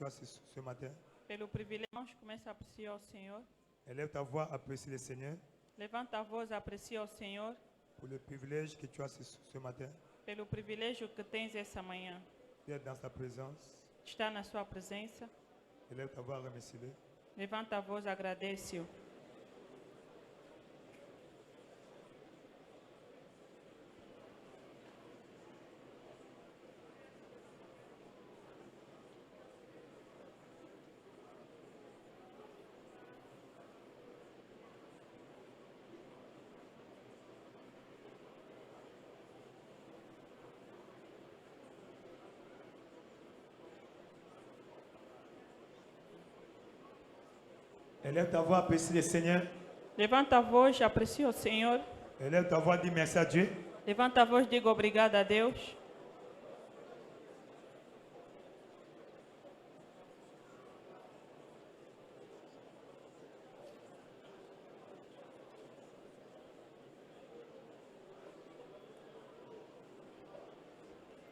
as ce matin. Pelo privilégio, começa a apreciar o Senhor. Élève ta voix, apprécie le Seigneur Levanta a voz, aprecia o Senhor. pour le privilège que tu as ce matin Pelo privilégio que tens essa manhã. d'être dans sa présence. Está na sua presença. Élève ta voix, remercie-le. Levanta a voz, agradece-o. Élève ta voix, apprécie le Seigneur. Levanta a voz, aprecia o Senhor. Élève ta voix, dis merci à Dieu. Levanta a voz, diga obrigado a Deus.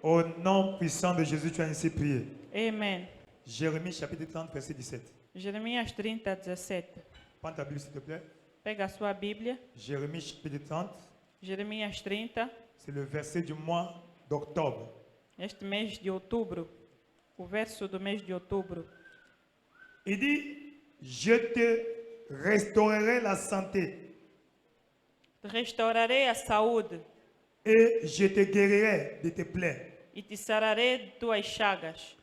Au nom puissant de Jésus, tu as ainsi prié. Amen. Jérémie chapitre 30, verset 17. Jeremias 30, 17. Prends ta Bible, s'il te plaît. Pega a sua Bíblia. Jérémie chapitre 30, Jeremias 30. c'est le verset du mois d'octobre. Este mês de outubro. O verso do mês de outubro. Il dit, je te restaurerai la santé Te restaurarei a saúde et je te guérirai de tes plaies. e te sararei de tuas chagas.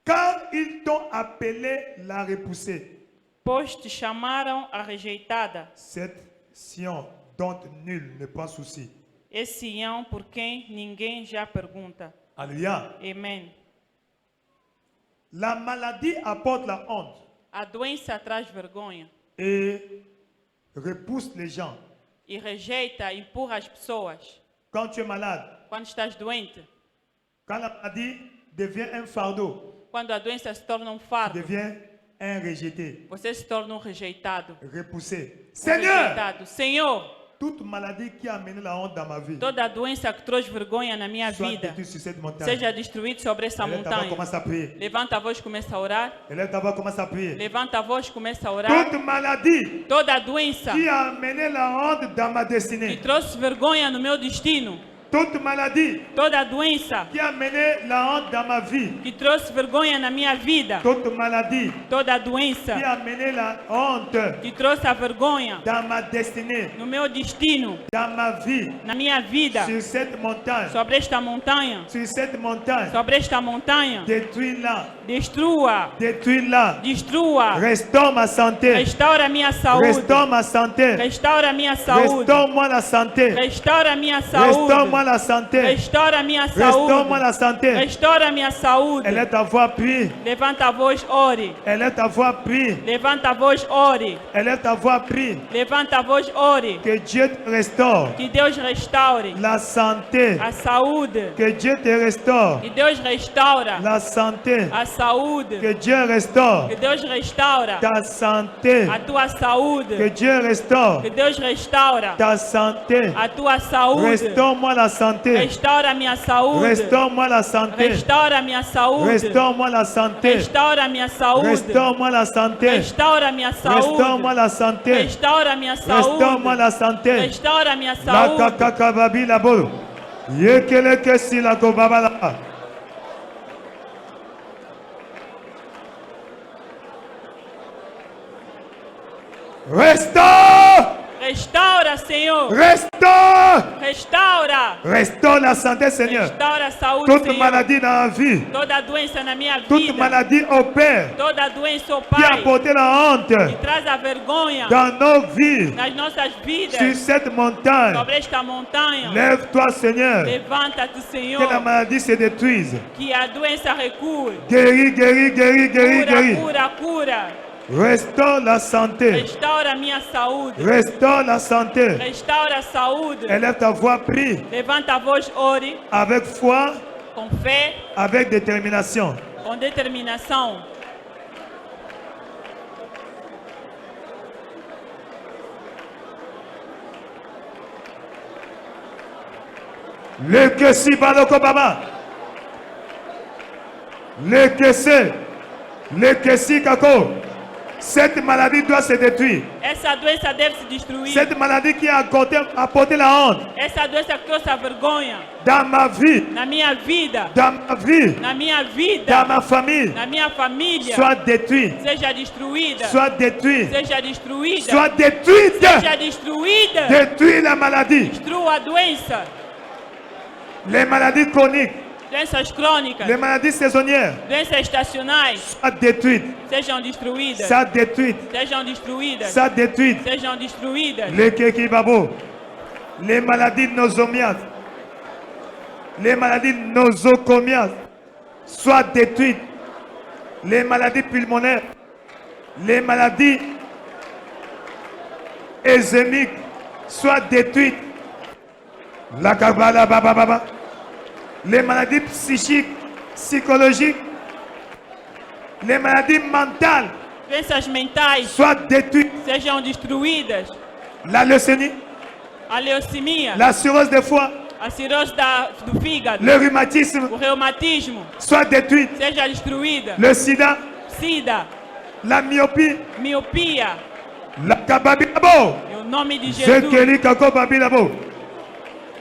Car ils t'ont appelé la repoussée, Pois te chamaram a rejeitada, cette Sion dont nul ne prend souci. esse Sião por quem ninguém já pergunta. Alléluia. Amém. La maladie apporte la honte A doença traz vergonha et repousse les gens. e rejeita, empurra as pessoas. Quand tu es malade, Quando estás doente, quand la maladie devient un fardeau, quando a doença se torna um tu fardo, deviens un rejeté, você se torna um rejeitado. repoussé. Um Seigneur, rejeitado. Senhor, toute maladie qui a amené la honte dans ma vie, toda a doença que trouxe vergonha na minha soit vida, détruite sur cette montagne. seja destruído sobre essa Élève ta voix, montanha. commence à prier. Levanta a voz e começa a orar. Élève ta voix, commence à prier. Levanta a voz e começa a orar. Toute maladie Toda a doença qui a amené la honte dans ma que destinée, trouxe vergonha no meu destino, toute maladie toda a doença qui a amené la honte dans ma vie, que trouxe vergonha na minha vida, toute maladie toda a doença qui a amené la honte que trouxe a vergonha dans ma destinée, no meu destino, dans ma vie, na minha vida, sur cette montagne, sobre esta montanha, sur cette montagne, sobre esta montanha, détruis-la, destrua, détruis-la, destrua, restaure ma santé, restaura a minha saúde, restaure ma santé, restaura a minha saúde, restaure-moi la santé, restaura a minha saúde, restaure-moi la santé, restaura a minha restaure-moi saúde, la santé. restaura a minha saúde. Elle est ta voix, prie. Levanta a voz, ore. Elle est ta voix, prie. Levanta a voz, ore. Elle est ta voix, prie. Levanta a voz, ore. Que Dieu te restaure Que Deus restaure la santé. a saúde. Que Dieu te restaure Que Deus restaura la santé. a saúde. Que Dieu restaure Que Deus restaura ta santé. a tua saúde. Que Dieu restaure Que Deus restaura ta santé. a tua saúde. Restaure-moi la santé. Restaura a minha saúde. Restaure-moi la santé. Restaura a minha saúde. Restaure-moi la santé. Restaura a minha saúde. Restaure-moi la santé. Restaura a minha Restaure-moi saúde. la santé. Restaura a minha Restaure-moi saúde. la santé. Restaura a minha La saúde. kakakababi la bolo. Yekele kesi la kobabala. Restaure! Restaura, Senhor. Restaure! Restaura. Restaure la santé, Seigneur. Restaura a saúde, Toute Senhor. maladie dans la vie, Toda doença na minha toute vida. maladie au Père Toda doença, ó qui a Pai, porté la honte que traz a vergonha dans nos vies nas nossas vidas. sur cette montagne. Sobre esta montanha. Lève-toi, Seigneur, Levanta-te, que la Senhor. maladie se détruise. Que a doença recue. Guéris, guéris, guéris, guéris, Cura, guéris. cura, cura. Restaure la santé. Restaura a minha saúde. Restaure la santé. Restaura a saúde. Élève ta voix, prie Levanta a voz, ore avec foi, com fé, avec détermination. com determinação. Le kesi baloko baba. Le kese. Le Kessi Kako. Cette maladie doit se détruire. Essa doença deve se destruir. Cette maladie qui a apporté la honte Essa doença que trouxe a vergonha dans ma vie, na minha vida, dans ma vie, na minha vida, dans ma famille, na minha família, soit détruite, seja destruída, soit détruite, seja destruída, soit détruite. seja destruída. Détruis la maladie, Destrua a doença, les maladies chroniques, doenças crônicas, les maladies saisonnières, doenças estacionais, soit détruites, sejam destruídas, soit détruite, sejam destruídas, soit détruite. sejam destruídas. Les Kekibabo, les maladies nosomiates, les maladies nosocomiates, soient détruites. Les maladies pulmonaires, les maladies eczémiques, soient détruites. La kabala baba baba. Les maladies psychiques, psychologiques, les maladies mentales, Doenças mentais soient détruites. sejam destruídas. La leucémie, A leucemia, la cirrhose de foie, a cirrose do fígado, le rhumatisme, o reumatismo, soit détruite. seja destruída. Le sida, Sida, la myopie, miopia, la kababilabo, em nome de Jesus. zekeli kako babilabo.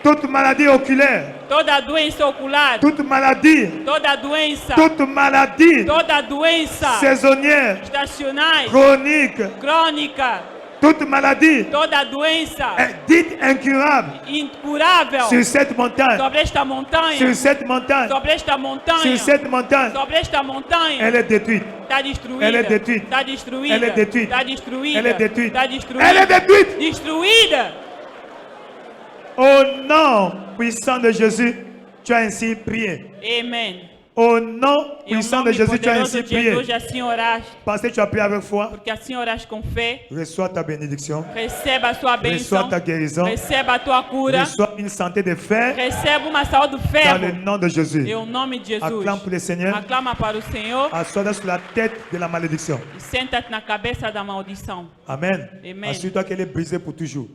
Toute maladie oculaire, Toda doença ocular, toute maladie, toda doença, toute maladie toda doença saisonnière, estacionais, chronique, crônica, toute maladie toda doença est dite incurable incurável sur cette montagne, sobre esta montanha, sur cette montagne, sobre esta montanha, sur cette montagne. sobre esta montanha. Elle est détruite. Está destruída. Ela é détruída. Está destruída. Ela é détruída. Está destruída. Elle est détruite. Está destruída. Elle est détruite. Destruída. Au nom puissant de Jésus, tu as ainsi prié. Amém. Au nom Em puissant de nome Jésus, tu as poderoso ainsi de prié. Jesus, assim oraste. Parce que tu as prié avec foi, Porque assim oraste com fé. reçois ta bénédiction, Receba a sua reçois bênção. ta guérison, Receba a tua cura. reçois une santé de fer Receba uma saúde do dans le ferro. nom de Jésus. Em nome de Jesus. Acclame pour le Seigneur, Aclama para o Senhor assois-toi sur la tête de la malédiction. e senta-te na cabeça da maldição. Amen. Amen. Assure-toi qu'elle est brisée pour toujours.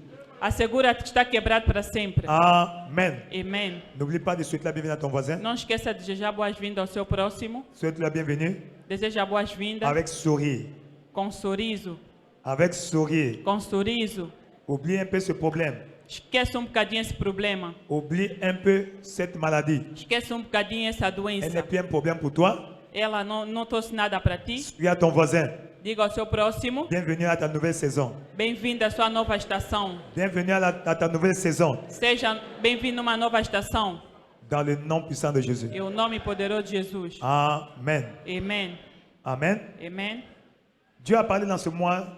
Assegura-te que está quebrado para sempre. Amen. Amém. N'oublie pas de souhaiter la bienvenue à ton voisin. Não esqueça de desejar boas-vindas ao seu próximo. Souhaite la bienvenue Deseja boas-vindas avec sourire. com sorriso. Avec sourire. Com sorriso. Oublie un peu ce problème. Esqueça um bocadinho esse problema. Oublie un peu cette maladie. Esqueça um bocadinho essa Elle doença. n'est plus un problème pour toi. Ela não trouxe nada para ti. Souris à ton voisin. Diga ao seu próximo. Bienvenue à ta nouvelle saison. Bem-vindo à sua nova estação. Bienvenue à ta nouvelle saison. Seja bem-vindo a uma nova estação. Dans le nom puissant de Jésus. Em nome poderoso de Jesus. Amen. Amém. Amen. Amém. Dieu a parlé dans ce mois.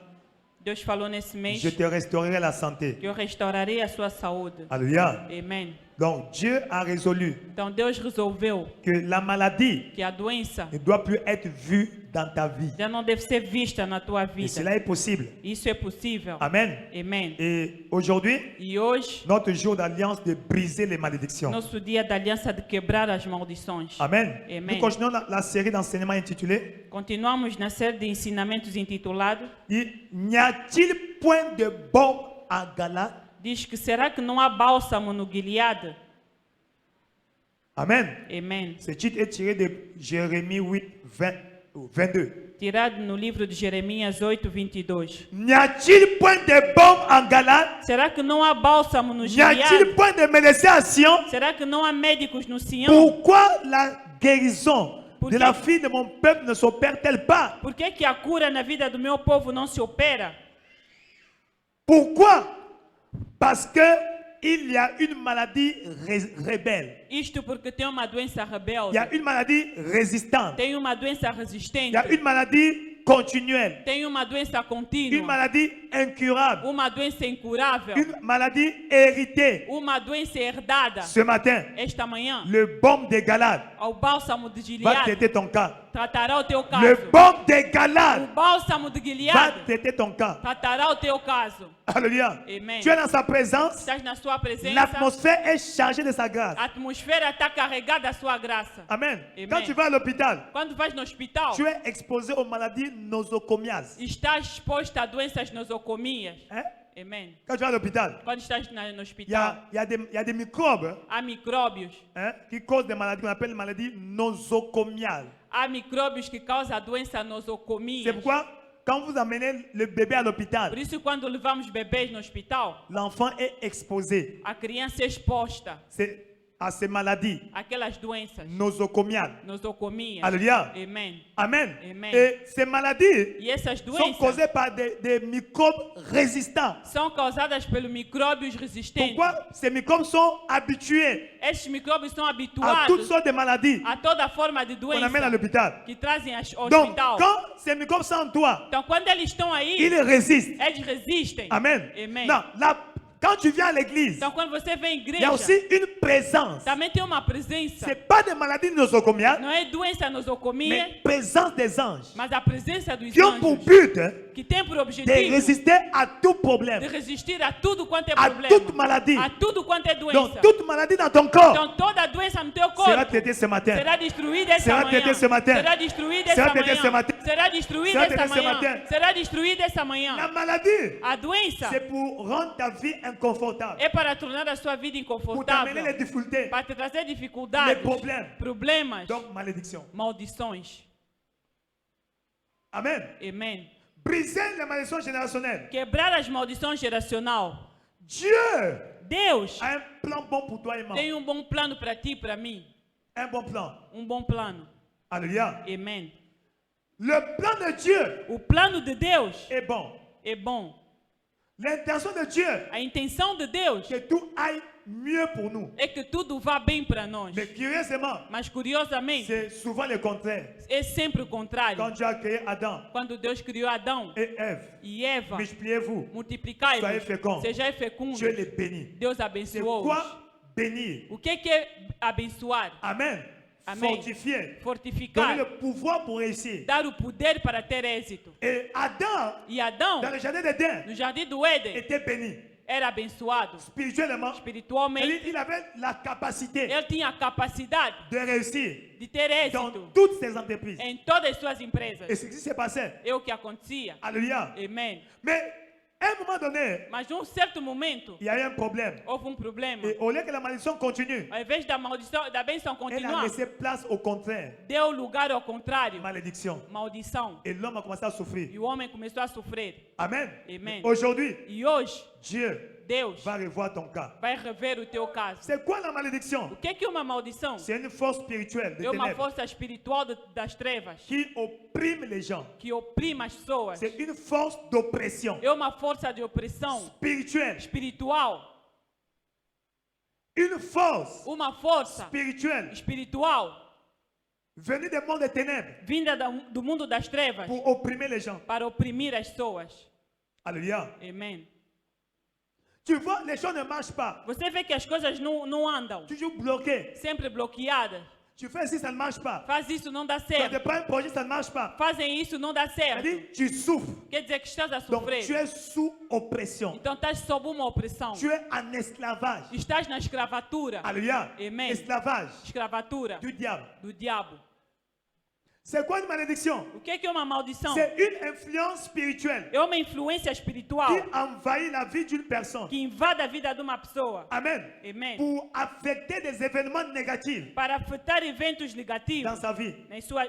Deus falou nesse mês Je te restaurerai la santé. que eu restaurarei a sua saúde. Alléluia. Amém. Donc Dieu a résolu Então Deus resolveu que la maladie que a doença ne doit plus être vue dans ta vie. já não deve ser vista na tua Et vida. cela est possible. Isso é possível. Amen. Amém. Et aujourd'hui, E hoje, notre jour d'alliance de briser les malédictions. nosso dia da aliança de quebrar as maldições. Amen. Amen. Nous continuons la série d'enseignements intitulée Continuamos na série de ensinamentos intitulado N'y a-t-il point de bombe à Galate? Diz que será que não há bálsamo no Gileade? Amen. Amém. Ce titre est tiré de Jérémie 8, 22. Tirado no livro de Jeremias 8, 22. N'y a-t-il point de bombe en Galate? Será que não há bálsamo no N'y a-t-il Gileade? point de médecin à Sion? Será que não há médicos no Sião? Pourquoi la guérison Por de quê? la fille de mon peuple ne s'opère-t-elle pas? Por que a cura na vida do meu povo não se opera? Pourquoi? Parce que il y a une maladie rebelle. Isto porque tem uma doença Il rebelde. y a une maladie résistante. Tem uma doença Il resistente. y a une maladie continuelle. Tem uma doença Une contínua. maladie incurable. Uma doença incurável. Une maladie héritée. Uma doença herdada. Ce matin, Esta manhã, le bombe de Galade ao bálsamo de va Gileade traiter ton cas. tratará o teu Le caso. bombe de O Galade bálsamo de va Gileade traiter ton cas. tratará o teu caso. Alléluia. Amen. Tu es dans sa présence. Estás na sua presença. L'atmosphère est chargée de sa grâce. A atmosfera está carregada da sua graça. Amen. Amen. Quand tu vas à l'hôpital, Quando vais no hospital, tu es exposé aux maladies nosocomiales. estás exposto a doenças nosocomias. Hein? Amém. Quand tu vas à l'hôpital, Quando estás no il y hospital, il y a des microbes há micróbios. hein, qui causent des maladies qu'on appelle les maladies nosocomiales. Há micróbios que causam a doença C'est nosocomias. pourquoi, quand vous amenez le bébé à Por l'hôpital, isso, quando levamos bebês no hospital, l'enfant est exposé a criança é exposta à ces maladies àquelas doenças nosocomiales. nosocomias. Alléluia. Amen. Amen. Amen. Et ces maladies E essas sont doenças causées par des microbes résistants. são causadas pelos micróbios resistentes. Pourquoi ces microbes sont habitués Estes micróbios são à toutes habituados sortes de maladies a toda forma de qu'on amène à doença l'hôpital. que trazem ao Donc, hospital. quand ces microbes sont en toi, Então, quando eles estão aí, ils résistent. eles resistem. Amen. Amen. Non, quand tu viens à l'église, Então, quando você vem à il y a igreja, aussi une présence. também tem uma presença. Ce n'est pas des maladies nosocomiales, Não é doença nosocomia, mais présence des anges mas a presença dos qui ont pour anjos, but que tem por de objetivo résister à tout de problème, resistir a tudo quanto é à problema, toute maladie. a tudo quanto é doença. Donc, toute maladie dans ton corps Então, toda doença no teu sera corpo traitée ce matin. será destruída essa Será manhã. traitée ce matin. Será destruída Será essa traitée ce manhã. matin. Será destruída Será essa traitée ce manhã. matin. Será destruída essa manhã. La maladie, A doença c'est pour rendre ta vie inconfortable, é para tornar a sua vida pour t'amener inconfortável, les difficultés, para te trazer les dificuldades, problèmes. problemas, Donc, malédiction. maldições. Amen. Amém. Briser les malédictions générationnelles. Quebrar as maldições geracional. Dieu Deus a un plan bon pour toi et moi. tem bom plano para ti e para mim. Un bon plan. Bom plano. Alléluia. Amém. Le plan de Dieu O plano de Deus est bon. é bom. L'intention de Dieu, A intenção de Deus que tout aille mieux pour nous. é que tudo vá bem para nós. Mais curieusement, Mas curiosamente, c'est souvent le contraire. é sempre o contrário. Quand Dieu a créé Adam Quando Deus criou Adão et Ève, e Eva, multipliez-vous, multiplicai-vos, soyez féconds. sejais fecundos. Dieu les bénit. Deus C'est abençoou-os. quoi bénir? O que é abençoar? Amen. Amém. Fortifier. Donner Fortificar. le pouvoir pour réussir. Dar o poder para ter êxito. Et Adam, E Adão, dans le jardin d'Éden, no jardim do Éden, était béni. era abençoado Spirituellement, espiritualmente. il avait la capacité Ele tinha a capacidade de réussir de ter dans êxito toutes ses entreprises. em todas as suas Et empresas. ce qui s'est passé, É o que acontecia. alléluia. Amém. Mais à un moment donné, Mas num certo momento, il y a eu un problème. houve problema. Et au lieu que la malédiction continue, Ao invés da maldição, da bênção elle a continuar, laissé place au contraire. deu lugar ao contrário. Malédiction. Maldição. Et l'homme a commencé à souffrir. E o homem começou a sofrer. Amen. Amen. Aujourd'hui, E hoje, Dieu Deus va revoir ton cas. vai rever o teu caso. C'est quoi la malédiction? O que é uma maldição? C'est une force spirituelle de É uma ténèbres força espiritual das trevas qui opprime les gens. que oprime as pessoas. C'est une force d'oppression É uma força de opressão spirituelle. espiritual. Une force Uma força spirituelle espiritual venue des mondes des ténèbres vinda do mundo das trevas pour opprimer les gens. para oprimir as pessoas. Alléluia. Amém. Tu vois, les choses ne marchent pas. Você vê que as coisas não andam. Toujours bloqué. Sempre bloqueadas. Tu fais ci, ça ne marche pas. Faz isso, não dá Tu certo. te prends un projet, ça ne marche pas. Fazem isso, não dá certo. C'est-à-dire, tu souffres. Quer dizer que estás a Donc, tu sofrer. es sous oppression. Então estás sob uma opressão. Tu es en esclavage. Estás na escravatura. Alléluia. Amen. Esclavage Escravatura du diable. do diabo. C'est quoi une malédiction? O que é uma maldição? C'est une influence spirituelle É uma influência espiritual qui envahit la vie d'une personne. que invade a vida de uma pessoa. Amen. Amen. Pour affecter des événements négatifs Para afetar eventos dans negativos sa vie.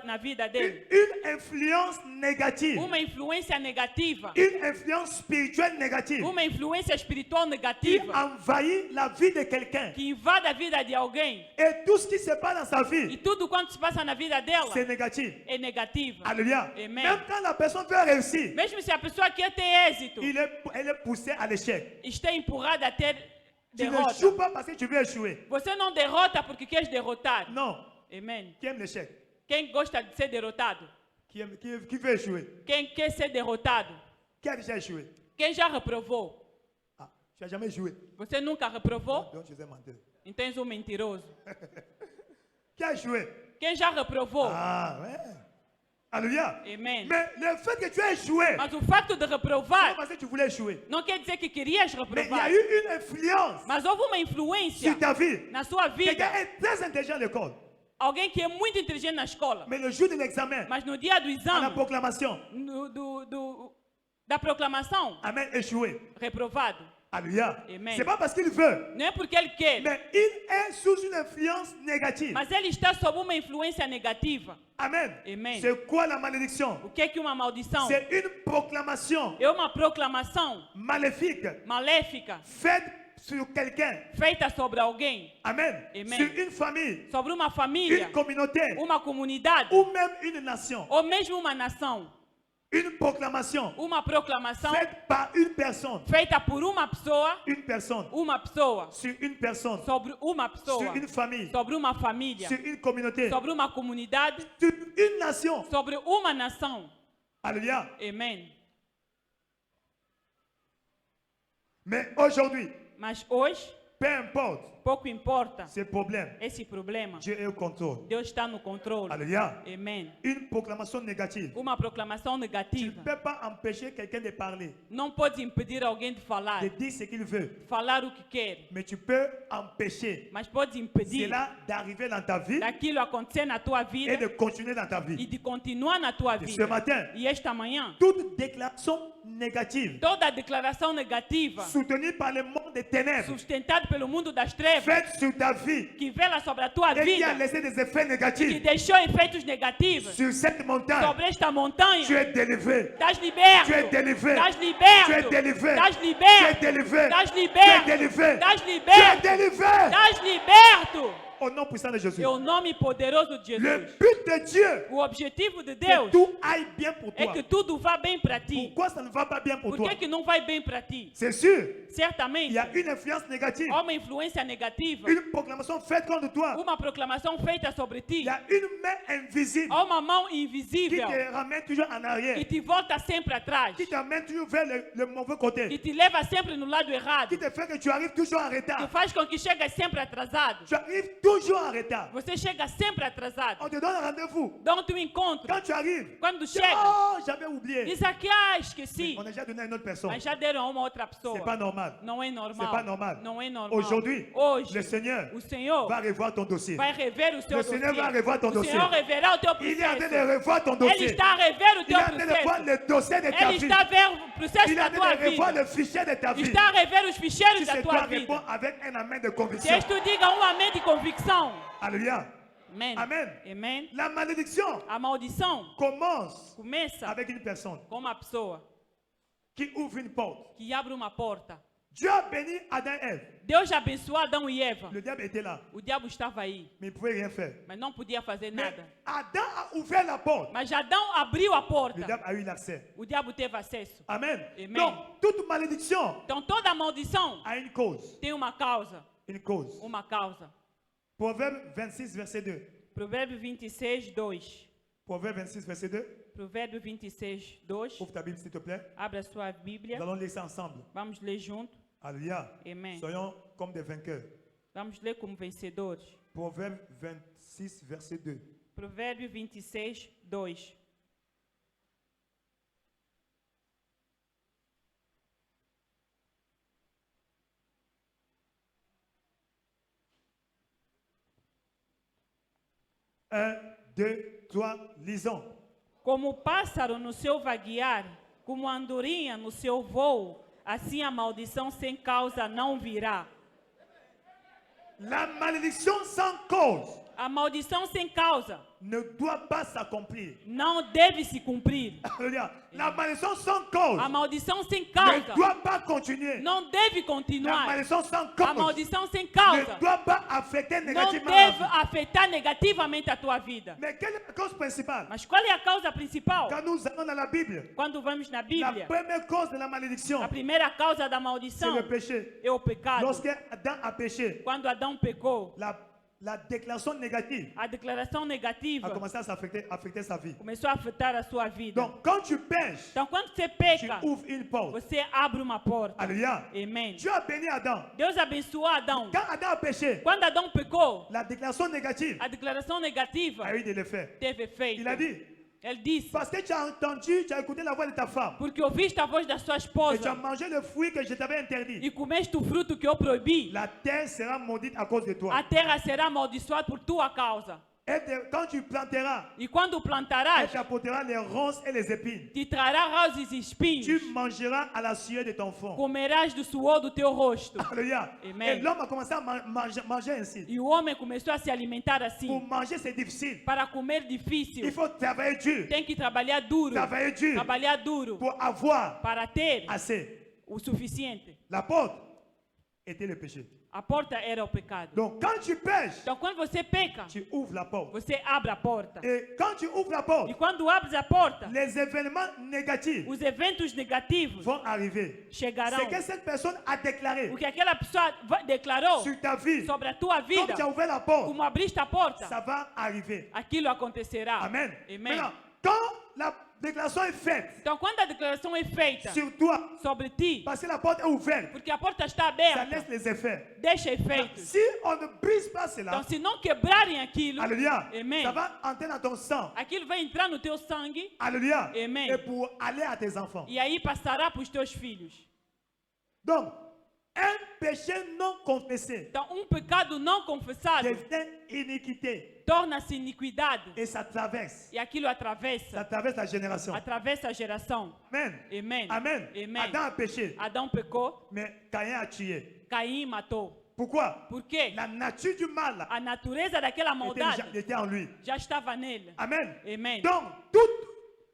na vida dele. Une influence négative. Uma influência negativa. Une influence spirituelle négative Uma influência espiritual qui negativa envahit la vie de quelqu'un. que invade a vida de alguém. Et tout ce qui se passe dans sa E vie, tudo quanto se passa na vida dela c'est négatif. é negativa. Alléluia. Amen. Même quand la personne veut réussir, Mesmo se a pessoa quer ter êxito, elle est poussée à l'échec. está empurrada a ter Tu derrota. n'échoues pas parce que tu veux échouer. Você não derrota porque queres derrotar. Non. Amém. Qui aime l'échec? Quem gosta de ser derrotado? Qui veut échouer? Quem quer ser derrotado? Qui a déjà échoué? Quem já reprovou? Ah, tu n'as jamais échoué. Você nunca reprovou? Donc tu es menteur. Então és mentiroso. Qui a échoué? Quem já reprovou? Ah, ouais. Alléluia. Amen. Mais le fait que tu as échoué, Mas o facto de c'est pas reprovar parce que tu voulais échouer. não quer dizer que querias Mais il y reprovar. a eu une influence Mas houve uma influência sur ta vie. na sua vida. Quelqu'un est très intelligent à l'école. Alguém que é muito inteligente na escola, Mais le jour de l'examen, mas no dia do à la exame, proclamation, da proclamação, Amen, échoué. reprovado. Alléluia. Amen. C'est pas parce qu'il veut, Não é porque ele quer, mais il est sous une influence négative. mas ele está sob uma influência negativa. Amen. Amen. C'est quoi la malédiction? O que é uma maldição? C'est une proclamation É uma proclamação maléfique maléfica faite sur quelqu'un. feita sobre alguém, Amen. Amen. Sur une famille, sobre uma família, une communauté uma comunidade ou même une nation. ou mesmo uma nação. Une proclamation Uma proclamação faite par une personne. feita por uma pessoa Sur une personne. sobre uma pessoa, Sur une famille. sobre uma família, Sur une communauté. sobre uma comunidade, Sur une nation. sobre uma nação. Alléluia. Amém. Mais aujourd'hui, Mas hoje, peu importe pouco importa ces problèmes, esse problema. Dieu est au contrôle. Deus está no controle. Alléluia. Amém. Une proclamation négative. Uma proclamação Tu ne negativa peux pas empêcher quelqu'un de parler, não pode impedir alguém de falar, de dire ce qu'il veut. falar o que quer, Mais tu peux empêcher mas pode impedir cela d'arriver dans ta vie daquilo acontecer na tua et vida de continuer dans ta e vie. de continuar na tua Et ce vida. matin, E esta manhã, toute déclaration négative toda declaração negativa soutenue par le monde des ténèbres, sustentada pelo mundo das trevas, faite sur ta vie que vela sobre a tua et qui a vida, laissé des effets que négatifs deixou efeitos negativos sur cette montagne, sobre esta montanha, tu es délivré. estás liberto, Tu es délivré. estás Tu es liberto, délivré. estás Tu es liberto, délivré. estás Tu es liberto, délivré. estás Tu es liberto, délivré. estás liberto. Au nom puissant de Jésus. É o nome poderoso de Le Jesus. but de Dieu, O objetivo de que Deus tout aille bien pour é toi. que tudo vá bem para ti. Pourquoi ça ne va pas bien pour Por toi? que que não vai bem para ti? C'est sûr, il Certamente, y a une influence négative, há uma influência negativa, une proclamation faite contre toi. uma proclamação feita sobre Il ti, y a une main invisible há uma mão qui invisível te ramène toujours en que arrière, te volta sempre atrás, qui t'amène toujours vers le mauvais côté, que te leva sempre no lado errado, qui te fait que tu arrives toujours en que retard. faz com que chegas sempre atrasado. Tu arrives toujours en retard. Você chega sempre atrasado. On te donne un rendez-vous. Dão-te um encontro. Quand tu arrives, Quando tu dis, chega, oh, j'avais oublié. diz aqui, esqueci. On a déjà donné à une autre personne. Mas já deram a uma outra pessoa. C'est pas normal. Não é normal. C'est pas normal. Não é normal. Aujourd'hui, Hoje, le Seigneur o Senhor va revoir ton dossier. vai rever o seu Le dossiê. Seigneur va revoir ton O dossier. Senhor reverá o teu Il est en train de processo. revoir ton Ele dossier. está a rever o Il teu est en train de voir processo. le dossier de ta Ele vie. está a ver o processo Il est da en tua train de revoir vida. le fichier de ta vie. Está a rever os ficheiros Si da c'est tua toi, vida. réponds avec un amen de Que conviction. isto diga um amém de convicção. Alléluia. Amém. Amen. Amém. La malédiction A maldição commence começa avec une personne com uma pessoa qui ouvre une porte. que abre uma porta. Dieu a béni Adam et Ève. Deus abençoou Adão e Eva. Le diable était là, O diabo estava aí, mais il ne pouvait rien faire. mas não podia fazer Mais nada. Adam a ouvert la porte. Mas Adão abriu a Le porta. diable a eu l'accès. O diabo teve acesso. Amen. Amen. Donc, toute malédiction Então toda maldição a une cause. tem uma causa. Une cause. Uma causa. Proverbe 26, verset 2. Provérbio 26, 2. Proverbe 26, verset 2. Provérbio 26, 2. Ouvre ta Bible, s'il te plaît. Abre a sua Bíblia. Nous allons lire ça ensemble. Vamos ler junto. Alléluia. Amen. Soyons comme des vainqueurs. Vamos ler como vencedores. Proverbe 26, verset 2. Provérbio 26, 2. Un, deux, trois, lisons. Como o pássaro no seu vaguear, como a andorinha no seu voo, assim a maldição sem causa não virá. La malédiction sans cause A maldição sem causa ne doit pas s'accomplir. não deve se cumprir. Alléluia. La malédiction sans cause A maldição sem ne causa doit pas continuer. não deve La continuar. malédiction sans A cause maldição sem ne causa doit pas affecter não négativement la deve vie. afetar negativamente a tua vida. Mais quelle est la cause principale? Mas qual é a causa principal? Quand nous allons dans la Bible, Quando vamos na la Bíblia, première cause de la malédiction, a primeira causa da c'est maldição le péché. é o pecado. Lorsque Adam a péché, Quando Adão pecou, la déclaration négative a declaração a negativa commencé à affecter sa vie. começou a afetar a sua vida. Donc, quand tu pêches, Então, quando você tu peca, ouvres une porte. você abre uma porta. Alléluia. Amém. Dieu a béni Adam. Deus abençoou Adão. Quand Adam a péché, Quando Adão pecou, la déclaration négative a declaração negativa a eu de l'effet. teve efeito. Il a dit, Ele disse, parce que tu as entendu, tu as écouté la voix de ta femme, porque ouviste a voz da sua et tu as esposa mangé le fruit que je t'avais interdit, e comeste o fruto que eu proibi, la terre sera maudite à cause de toi. a terra será amaldiçoada por tua causa. Quand tu planteras, E quando elle plantarás, t'apportera les ronces et les épines. te trará rosas e espinhos. Tu mangeras à la sueur de ton front. Comerás do suor do teu rosto. Alléluia. Amen. Et l'homme a commencé à manger ainsi. E o homem começou a se alimentar Pour assim. manger, c'est difficile. Para comer Il difícil, faut travailler dur. tem que trabalhar duro. Travailler dur Trabalhar duro pour avoir para ter assez. o suficiente. La porte était le péché. A porta era o pecado. Donc, quand tu pêches, Então, quando você peca, tu ouvres la porte. você abre a porta. Et quand tu ouvres la E porte, quando abres a porta, les événements négatifs os eventos negativos vont arriver. chegarão. C'est que cette personne a déclaré O que aquela pessoa declarou sur ta vie. sobre a tua Comme vida, tu as ouvert la porte, como abriste a porta, ça va arriver. aquilo acontecerá. Amen. Amen. Maintenant, quand la déclaration est faite Então, quando a declaração é feita sur toi, sobre ti, parce que la porte est ouverte, porque a porta está ça aberta, laisse les effets. deixa efeitos. Si on ne brise pas cela, Então, se não quebrarem aquilo, alléluia, Amen. ça va entrer dans ton sang. aquilo vai entrar no teu sangue Alléluia. Amen. Et pour aller à tes enfants. e aí passará para os teus filhos. Donc, un péché non confessé Então, pecado não confessado devient iniquité. torna-se iniquidade Et ça traverse. e aquilo Ça atravessa traverse la génération. a geração. Amen. Amen. Amen. Amen. Adam a péché, Adão pecou, mais Caïn a tué. Caim matou. Pourquoi? Por quê? La nature du mal A natureza daquela maldade était en lui. já estava nele. Amen. Amen. Donc, toute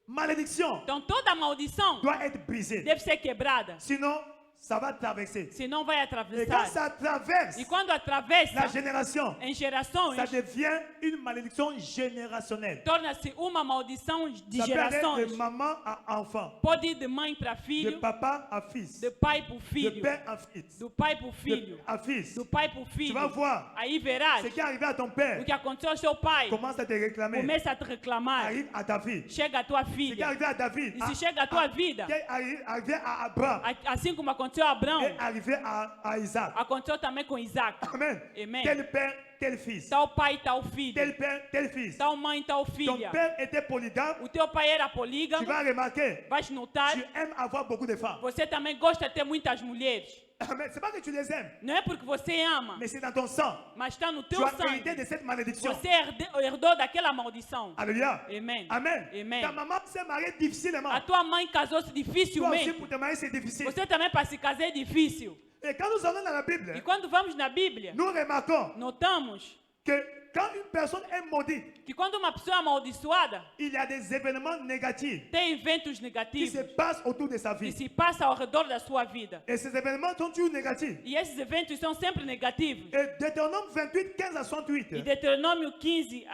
malédiction Então toda maldição doit être brisée. deve ser quebrada, Sinon, ça va traverser. senão vai Et quand atravessar. ça traverse E quando la atravessa génération, em gerações, ça devient une malédiction générationnelle. torna-se uma maldição de Ça peut aller gerações. de maman à enfant, Pode ir de mãe para de filho, papa à fils, de pai para o de filho, père à fils, do pai para o de filho, à fils. do pai para o Tu filho. vas voir Aí verás ce qui est arrivé à ton o père que aconteceu ao seu pai. commence à te réclamer, Começa a te reclamar. arrive à ta vie. Chega a tua Ce qui est filha. arrivé à David, E se chega a tua vida, qui est arrivé à Abraham, assim como aconteceu a Abraão, est arrivé à Isaac. aconteceu também com Isaac. Amen. Amen. Tel père, tel fils. Tal pai, tal filho. Tel père, tel fils. Tal mãe, tal Ton filha. père était polygame. O teu pai era Tu polígamo. vas remarquer, Vais notar, tu aimes avoir beaucoup de femmes. você também gosta de ter muitas mulheres. Amen. C'est pas que tu les aimes, Não é porque você ama, mais c'est dans ton sang. mas está no Tu teu as hérité sangue. de cette malédiction. Você herdou daquela maldição. Alléluia. Amen. Amen. Amen. Ta maman s'est mariée difficilement. A tua mãe casou-se Toi aussi, dificilmente. pour te marier, c'est difficile. Você também para se casar é difícil. Et quand nous allons dans la Bible, E quando vamos na Bíblia, nous remarquons notamos que quand une personne est maudite, que quando uma pessoa é amaldiçoada, il y a des événements négatifs tem eventos qui se negativos passent autour de sa que vie. se passam ao redor da sua vida. Et ces événements sont toujours négatifs. E esses eventos são sempre negativos. Et Deutéronome 28, 15 à E 68. Deuteronômio 15,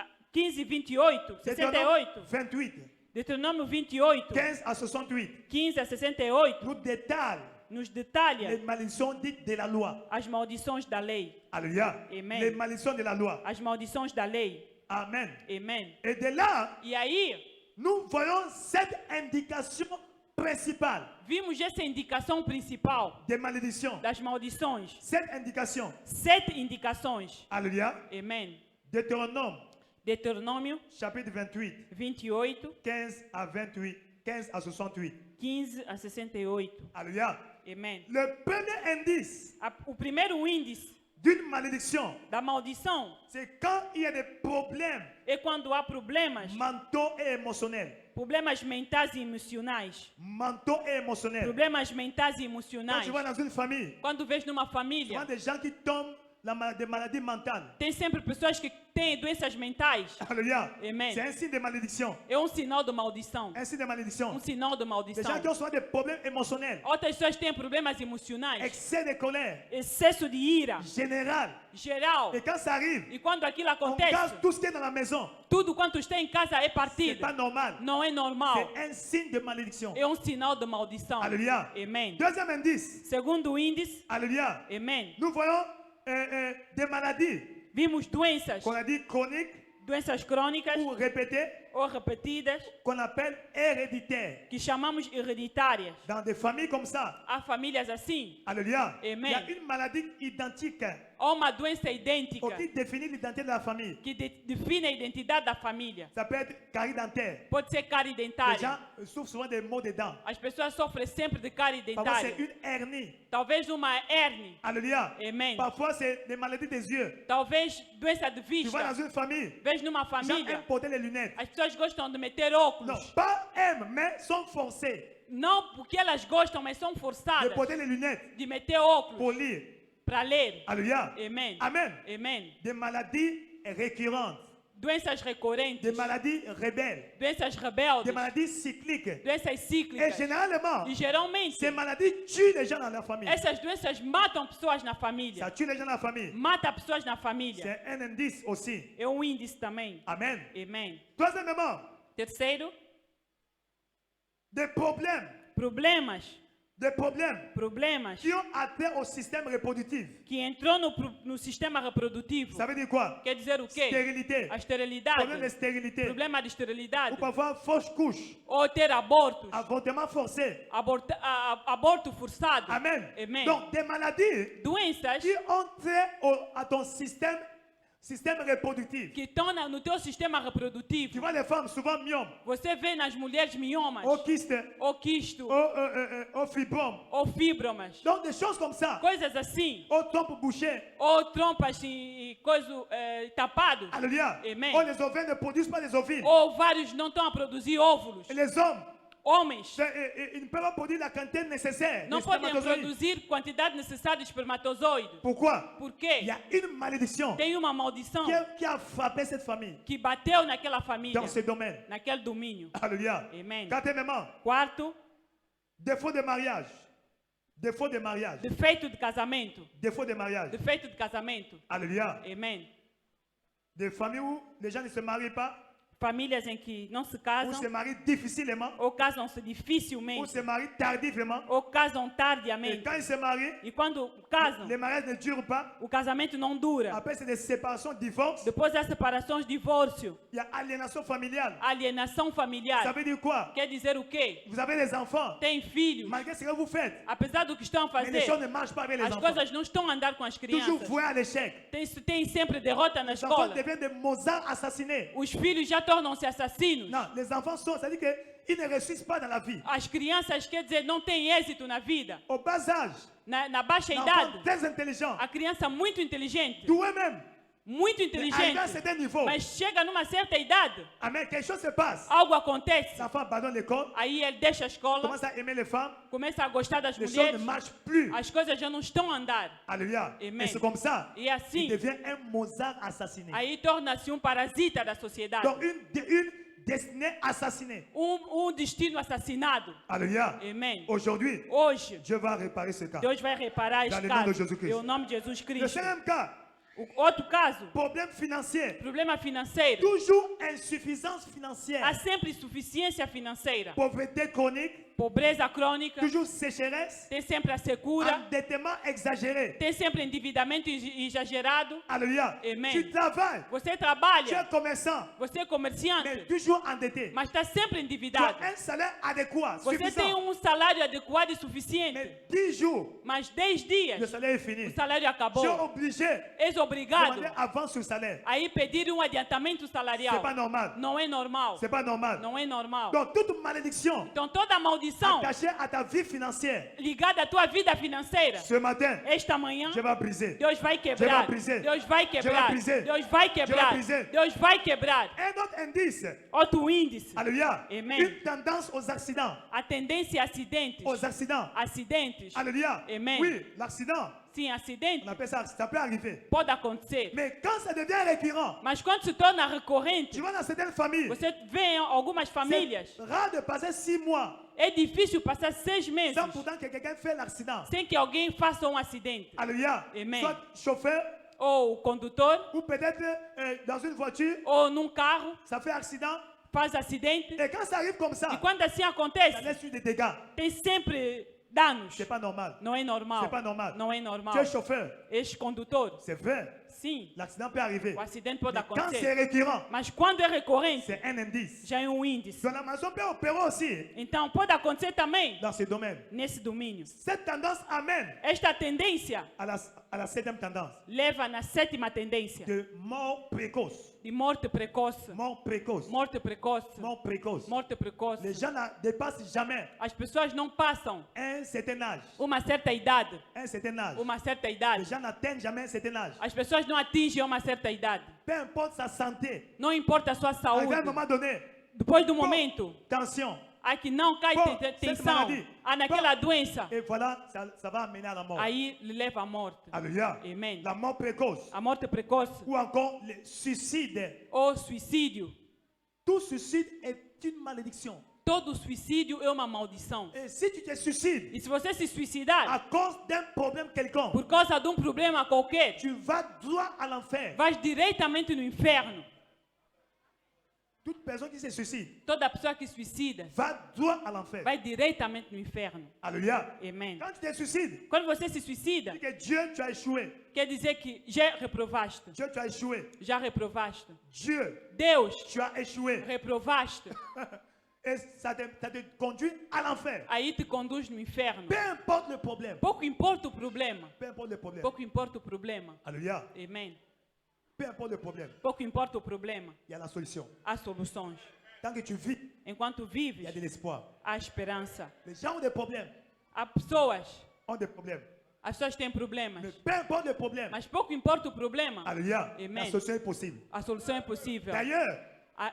28, Deutéronome 68. 28, Deuteronômio 28, 15 à 68. 15 a 68, Nous détaille nos les detalha malédictions dites de la loi. as maldições da lei. Alléluia. Amen. Les malédictions de la loi. As maldições da lei. Amen. Amen. Et de là, E aí, nous voyons cette indication principale vimos essa indicação principal des malédictions. das maldições. Cette indication. 7 indicações. Alléluia. Amen. Deutéronome, Deuteronômio chapitre 28, 28, 15 à 28, 15 à 68. 15 a 68. Alléluia. Amen. Le premier indice O primeiro índice d'une malédiction, da maldição c'est quand il y a des problèmes é quando há problemas, mentaux et émotionnels. problemas mentais e emocionais. Mentaux et émotionnels. Problemas mentais e Quand emocionais. tu vas dans une famille, Quando vês numa tu vois família, des gens qui tombent des maladies mentales. tem sempre pessoas que têm doenças mentais. Alléluia. Amen. C'est un signe de malédiction. É sinal de maldição. Un signe de malédiction. Sinal de Des maldição. gens qui ont souvent des problèmes émotionnels. Outras pessoas têm problemas emocionais. Excès de colère. Excesso de ira. Général. Geral. Et quand ça arrive, E quando aquilo on acontece, casse tout ce qui est dans la maison. tudo quanto está em casa é C'est partido. pas normal. Não é normal. C'est un signe de malédiction. É sinal de maldição. Alléluia. Amen. Deuxième indice. Segundo índice, Alléluia. amen. Nous voyons des maladies Vimos doenças, qu'on a dit chroniques doenças crônicas ou répétées ou repetidas, qu'on appelle héréditaires. que chamamos hereditárias. Dans des familles comme ça, Há famílias assim, alléluia, il Amen. y a une maladie identique ou uma doença idêntica qui définit l'identité de la famille. que define a identidade da família. Ça peut être carie dentaire. Pode ser cárie Les dentária. gens souffrent souvent des maux des dents. As pessoas sofrem sempre de cárie Parfois, c'est dentária. une hernie. Talvez uma hérnia. Alléluia. Amen. Parfois, c'est des maladies des yeux. Talvez doença de Tu vas dans vista. une famille, Vês numa les gens família, aiment porter les lunettes. as pessoas gostam de meter Non, óculos. pas aiment, mais sont forcés Não porque elas gostam, mas são de forçadas porter les lunettes de meter pour óculos lire. para ler. Alléluia. Amen. Amen. Amen. Des maladies récurrentes, Doenças recorrentes, des maladies rebelles, doenças des rebeldes, maladies cycliques. doenças Et cíclicas. généralement, E geralmente, ces maladies tuent les gens dans la famille. essas doenças matam pessoas na família. Ça tue les gens dans la famille. Mata pessoas na família. C'est un indice aussi. É índice também. Amen. Amen. Troisièmement, Terceiro, des problèmes problemas qui ont atteint au système reproductif. que entrou no sistema reprodutivo. Ça veut dire quoi? Quer dizer o quê? Stérilité. A esterilidade. Problème de stérilité. Problema de esterilidade. Ou parfois fausse couche. Ou ter abortos. Avortement forcé. Aborto forçado. Amen. Amen. Donc des maladies Doenças qui ont trait à ton système reproductif. que estão no teu sistema Tu reprodutivo. vois les femmes souvent myomes, Você vê nas mulheres miomas, au kyste, ou quisto, au fibrome. ou fibromas. Donc des choses comme ça. Coisas assim. Au trompe bouchée. Ou trompas e coisa tapados. Alléluia. Amen. Oh, les ovaires ne produisent pas les ovules. Ou vários não estão a produzir óvulos. Et les hommes, Homens ils ne peuvent pas produire la quantité nécessaire. não de podem spermatozoïdes. produzir quantidade necessária de espermatozoides. Pourquoi? Por Il quê? y a une malédiction Tem uma maldição qui a frappé cette famille que bateu naquela família, dans ce domaine. naquele domínio. Alléluia. Amen. Quatrièmement, Quarto, défaut de mariage. Défaut de mariage. defeito de casamento. Défaut de mariage. Defeito de casamento. Alléluia. Amen. Des familles où les gens ne se marient pas, Famílias em que não se ou se casam, marient difficilement, ou casam-se ou dificilmente, se marient tardivement. ou casam Et tardiamente. quand ils se marient, E quando casam, les mariages ne durent pas. o casamento não dura. Après, c'est des séparations, divorces. Depois há separações, divórcio, Il y a aliénation familiale. alienação Ça familiar. veut dire quoi? Quer dizer o quê? Vous avez des enfants. Tem filhos. Malgré ce que vous faites, Apesar do que estão a mais les choses fazer, ne marchent pas avec les as enfants. coisas não estão a andar com as Toujours crianças. voué à l'échec. Tem sempre derrota na Les enfants escola. deviennent des Mozart assassinés. Os filhos já tornam-se assassinos. Non, les enfants sont, ça veut dire qu'ils ne réussissent pas dans la vie. As crianças, quer dizer, não têm êxito na vida. Au bas âge, Na baixa l'enfant idade, très intelligent, a criança muito inteligente, doué même, muito mais arrivé inteligente, à un certain niveau, mas chega numa certa idade, amen, quelque chose se passe. algo acontece. L'enfant abandonne l'école, Aí ele deixa a escola, commence à aimer les femmes, começa a gostar das les choses ne mulheres, marchent plus. as coisas já não estão a andar. Alléluia. Amen. Et c'est comme ça, E il assim, devient un Mozart assassiné. aí torna-se parasita da sociedade. Donc une destinée assassinée. Destino assassinado. Alléluia. Amen. Aujourd'hui, Hoje, Dieu va réparer ce cas. Deus vai reparar Dans este le nom de caso. Jesus Cristo. Em nome de Jesus Le Cristo. cinquième cas, O outro caso, problème financier. problema financeiro. Toujours insuffisance Há financière. sempre insuficiência financeira. Pauvreté chronique. Pobreza crônica. Toujours sécheresse. Tem sempre a secura. Endettement exagéré. Tem sempre endividamento exagerado. Alléluia. Amen. Tu travailles. Você Tu es trabalha. commerçant. Você é Mais comerciante. toujours endetté. Mas está sempre Tu as endividado. un salaire adéquat. Você tem Suffisant. salário adequado e suficiente. Mais 10 jours, Mas 10 le dias, salaire est fini. o salário Tu es acabou. obligé És de obrigado demander avance sur le salaire. aí pedir adiantamento C'est salarial. pas normal. Não é normal. C'est pas normal. Não é normal. Donc toute malédiction Então toda maldição attachée à ta vie financière, ligada à tua vida financeira, ce matin, esta manhã, je vais briser. Deus vai quebrar. briser. Deus vai quebrar. briser. Deus vai quebrar. briser. Deus vai quebrar. Un autre indice, Outro índice. alléluia, Amen. une tendance aux accidents. A tendência a acidentes. Aux accidents. Acidentes. Alléluia. Amen. Oui, l'accident, Sim, acidente on appelle ça, ça peut arriver. pode acontecer. Mais quand ça devient récurrent, Mas quando se torna recorrente, tu vas dans certaines familles, você vê em algumas famílias, c'est rare de passer 6 mois é difícil passar 6 meses sans pourtant que quelqu'un fait l'accident. sem que alguém faça acidente. Alléluia. Amen. Soit chauffeur, Ou o condutor, ou peut-être dans une voiture, ou num carro, ça fait accident. faz acidente. Et quand ça arrive comme E ça, quando assim ça acontece, laisse des dégâts. tem sempre danos. C'est pas normal. Não é normal. C'est pas normal. Não é Tu normal. es chauffeur, És condutor. c'est vrai. Sim, l'accident peut arriver. o acidente pode Mais quand c'est acontecer. récurrent, Mas quando é recorrente, c'est un indice. já é um índice. Donc la maçon peut opérer aussi Então pode acontecer também dans ce domaine. nesse domínio. Cette tendance amène Esta tendência à la septième tendance leva na sétima tendência de mort précoce. de morte precoce. Mort précoce. Morte precoce. Mort précoce. Morte Les precoce. gens ne dépassent jamais As pessoas não passam un certain âge. uma certa idade. Un certain âge. Uma certa Les idade. gens n'atteignent jamais un certain âge. As pessoas não atingem uma certa idade. Peu importe sa santé. Não importa a sua saúde. À un moment donné, Depois do momento, tension. há que não cai Bom, tensão. maladie. Há naquela doença. Et voilà, ça va amener à la mort. Aí lhe leva à morte. Alléluia. Amen. La mort précoce. A morte precoce Ou encore le suicide. ou suicídio. Tout suicide est une malédiction. Todo suicídio é uma maldição. Et si tu te suicides E se você se suicidar à cause d'un problème quelconque, por causa de um problema qualquer, tu vas droit à l'enfer. vais diretamente no inferno. Toute personne qui se suicide Toda pessoa que suicida va droit à l'enfer. vai diretamente no inferno. Alléluia. Amen. Quand tu te suicides, Quando você se suicida, dis que Dieu, tu as échoué. quer dizer que já reprovaste. Dieu, tu as échoué. Já reprovaste. Dieu, Deus, tu as échoué. reprovaste. Et ça te conduit à l'enfer. Aí te conduz no inferno. Peu importe le problème. Pouco importa o problema. Peu importe le problème. Pouco importa o problema. Alléluia. Amen. Peu importe le problème. Pouco importa o problema. Il y a la solution. Há soluções. Tant que tu vis, Enquanto il y vives, a de l'espoir. há esperança. Les gens ont des problèmes. Há pessoas. Ont des problèmes. As pessoas têm problemas. Mais peu importe le problème. Mas pouco importa o problema. Alléluia. Amen. La solution est possible. A solução é possível. D'ailleurs,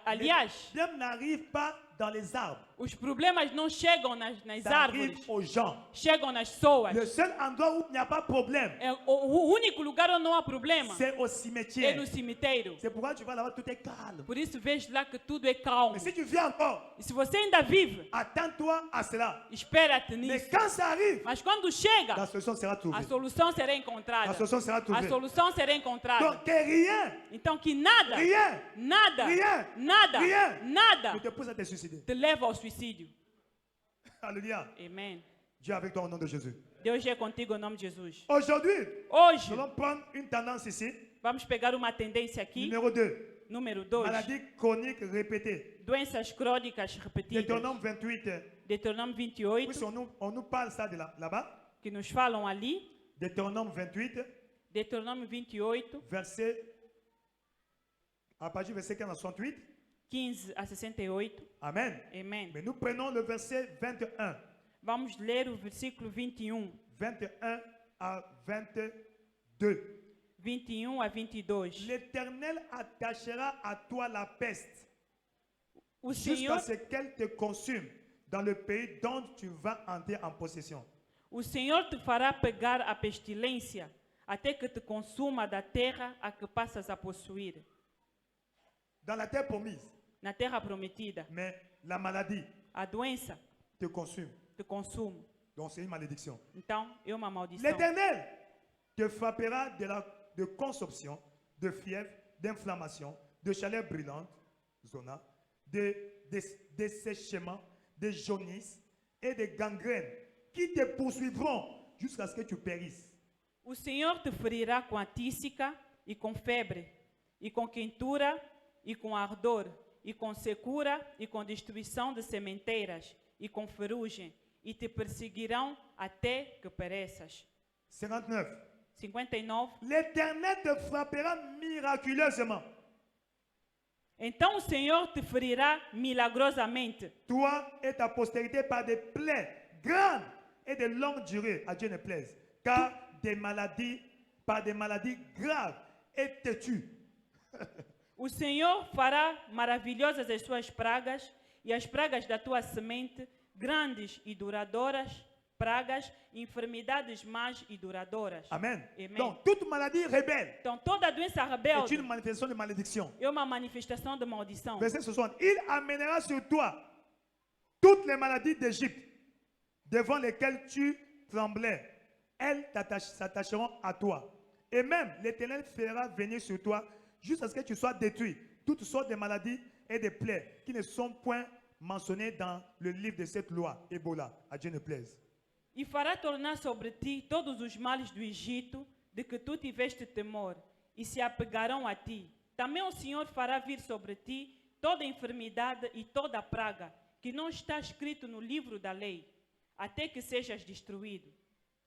Aliás, les problèmes n'arrivent pas dans les arbres. os problemas não chegam nas Ça arrive árvores. aux gens. Chegam nas pessoas. Le seul endroit où il n'y a pas de problème, É o único lugar onde não há problema c'est au é cimetière. no cemitério. C'est pourquoi tu vas là-bas, tout est calme. Por isso vejo lá que tudo é calmo. Mais si tu vis encore, E se você ainda vive, attends-toi à cela. espera-te Mais nisso. quand ça arrive, Mas quando chega, la solution sera trouvée. a solução será encontrada. La solution sera A trouvée. solução será encontrada. Donc, que rien, Então que nada, rien nada, Rien. nada, Rien. nada ne te pousse à te suicider. te leva ao suicídio. Alléluia. Amém. Dieu est avec toi au nom de Jésus. Deus é contigo em nome de Jesus. Aujourd'hui, Hoje, nous allons prendre une tendance ici. vamos pegar uma tendência aqui. Numéro 2. Número 2. Maladie chronique répétée. Doenças crônicas repetidas. Deutéronome 28. Deuteronome Oui, 28, si on nous parle ça de là-bas. que nos falam ali. Deutéronome 28, Deuteronome 28, verset, à partir du verset 15 à 68. 15 a 68. Amen. Amém. Mais nous prenons le verset 21. Vamos ler o versículo 21. 21 à 22. 21 a 22. L'Éternel attachera à toi la peste O jusqu'à Senhor, ce qu'elle te consume dans le pays dont tu vas entrer en possession. o Senhor te fará pegar a pestilência até que te consuma da terra a que passas a possuir. Dans la terre promise, Na terra prometida, mais la maladie a doença te consume. te consome. Donc c'est une malédiction. Então, é uma maldição. L'Éternel te frappera de consomption, de fièvre, d'inflammation, de chaleur brûlante, zona, de dessèchement, de jaunisse et de gangrène qui te poursuivront jusqu'à ce que tu périsses. O Senhor te ferirá com a tísica e com febre, e com quentura, e com ardor, e com secura, e com destruição de sementeiras, e com ferrugem, e te perseguirão até que pereças. 59. 59. L'Éternel te frappera miraculeusement. Então o Senhor te ferirá milagrosamente, Toi et ta postérité par des plaies grandes et de longue durée, à Dieu ne plaise. Car par des maladies graves et têtues. o Senhor fará maravilhosas as suas pragas, e as pragas da tua semente, grandes e duradouras, pragas, enfermidades más e duradouras. Amen. Amen. Donc, toute maladie rebelle Então toda doença est rebelde une manifestation de malédiction. é uma manifestação de maldição. Verset 60. Il amènera sur toi toutes les maladies d'Égypte devant lesquelles tu tremblais. Elles s'attacheront à toi. Et même l'Éternel fera venir sur toi jusqu'à ce que tu sois détruit. Toutes sortes de maladies et de plaies qui ne sont point mentionnées dans le livre de cette loi. Ebola, à Dieu ne plaise. E fará tornar sobre ti todos os males do Egito, de que tu tiveste temor, e se apegarão a ti. Também o Senhor fará vir sobre ti toda enfermidade e toda praga, que não está escrito no livro da lei, até que sejas destruído.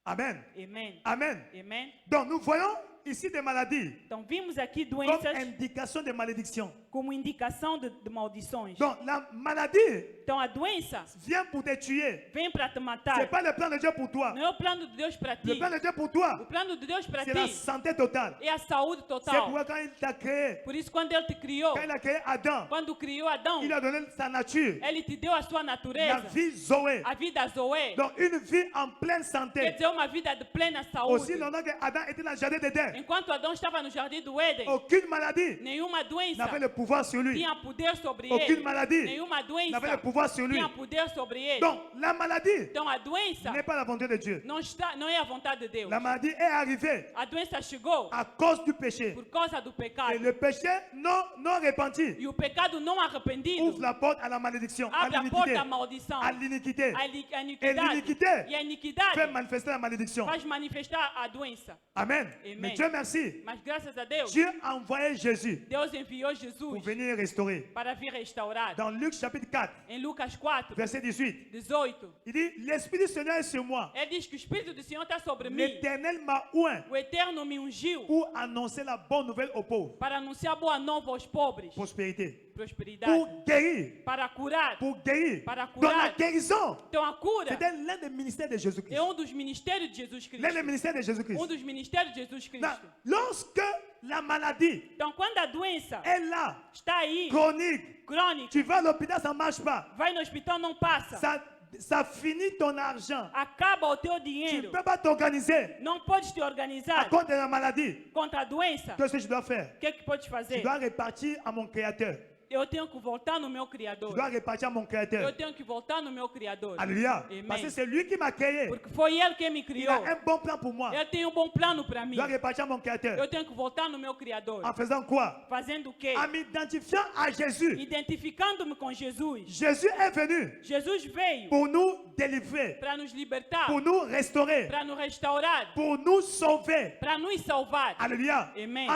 Amen. Amém. Amen. Amém. Donc nous voyons ici des maladies Então vimos aqui comme doenças indication de malédiction. como indicação de maldições. Donc la maladie Então a doença vient pour te tuer. vem para te Ce matar. n'est pas le plan de Dieu pour toi. Não é o plano de Deus para Le ti. plan de Dieu pour O toi, plano de Deus para c'est la ti santé totale. é a saúde C'est total. pourquoi quand il t'a créé, Por isso, quando Ele te criou, quand il a créé Adam, quando criou Adão, il a donné sa nature, Ele te deu a sua la natureza, vie Zoé. a vida Zoé. Donc une vie en pleine Quer santé. dizer, uma vida de plena Aussi saúde. longtemps que Adam était dans le jardin d'Éden, Enquanto Adão estava no jardim do Éden, aucune maladie nenhuma doença n'avait le pouvoir sur lui. tinha poder sobre Aucune ele. maladie Nenhuma doença n'avait le pouvoir sur lui. tinha poder sobre ele. Donc la maladie Então a doença n'est pas la volonté de Dieu. não é a vontade de Deus. La maladie est arrivée A doença chegou à cause du péché. por causa do Et pecado. le péché non repenti E o pecado não arrependido ouvre la porte à la malédiction, à abre a porta l'iniquité. à maldição, À l'iniquité. a Et iniquidade. l'iniquité E a iniquidade fait manifester la malédiction. faz manifestar a doença. Amen. Amen. Mais Dieu merci. Mas graças a Deus, Dieu a envoyé Jésus Deus enviou pour Jesus venir restaurer. para vir restaurar. Dans Luc chapitre 4, Em Lucas 4, verset 18, 18, il dit, l'Esprit du Seigneur est sur moi. ele diz que o Espírito do Senhor está sobre mim. L'Éternel m'a oint O Eterno me ungiu pour annoncer la bonne nouvelle aux pauvres. para anunciar boa nova aos pobres, Prospérité. prosperidade, Pour guérir. para curar. Pour guérir. Para Donc la curar. guérison, Então a cura c'était l'un des ministères de Jésus-Christ. é dos ministérios de Jesus L'un des Cristo. ministères de Jésus-Christ. Dos ministérios de Jesus Non, Cristo. lorsque la maladie Então quando a doença est là, está aí, chronique, crônica, tu vas à l'hôpital, ça ne marche pas. vai no hospital, não passa. Ça finit ton argent. Acaba o teu Tu ne dinheiro. peux pas t'organiser Não podes te à organizar cause de la maladie. contra a doença. Qu'est-ce que je dois faire? O que é que podes Je fazer? dois repartir à mon Créateur. Eu tenho que voltar no meu Je Criador. dois repartir à mon Eu Créateur. tenho que voltar no meu Criador. Alléluia. Amen. Parce que c'est lui qui m'a créé. Porque foi Ele quem me Il criou. a un bon plan pour moi. Ele tem um bom plano para mim. Je dois repartir à mon Eu Créateur. tenho que voltar no meu Criador. En faisant quoi? Fazendo o quê? En m'identifiant à Jésus. Identificando-me com Jesus. Jésus est venu Jesus veio pour nous délivrer, para nos libertar, pour nous restaurer, para nos restaurar, pour nous sauver. para nos salvar. Alléluia. Amen.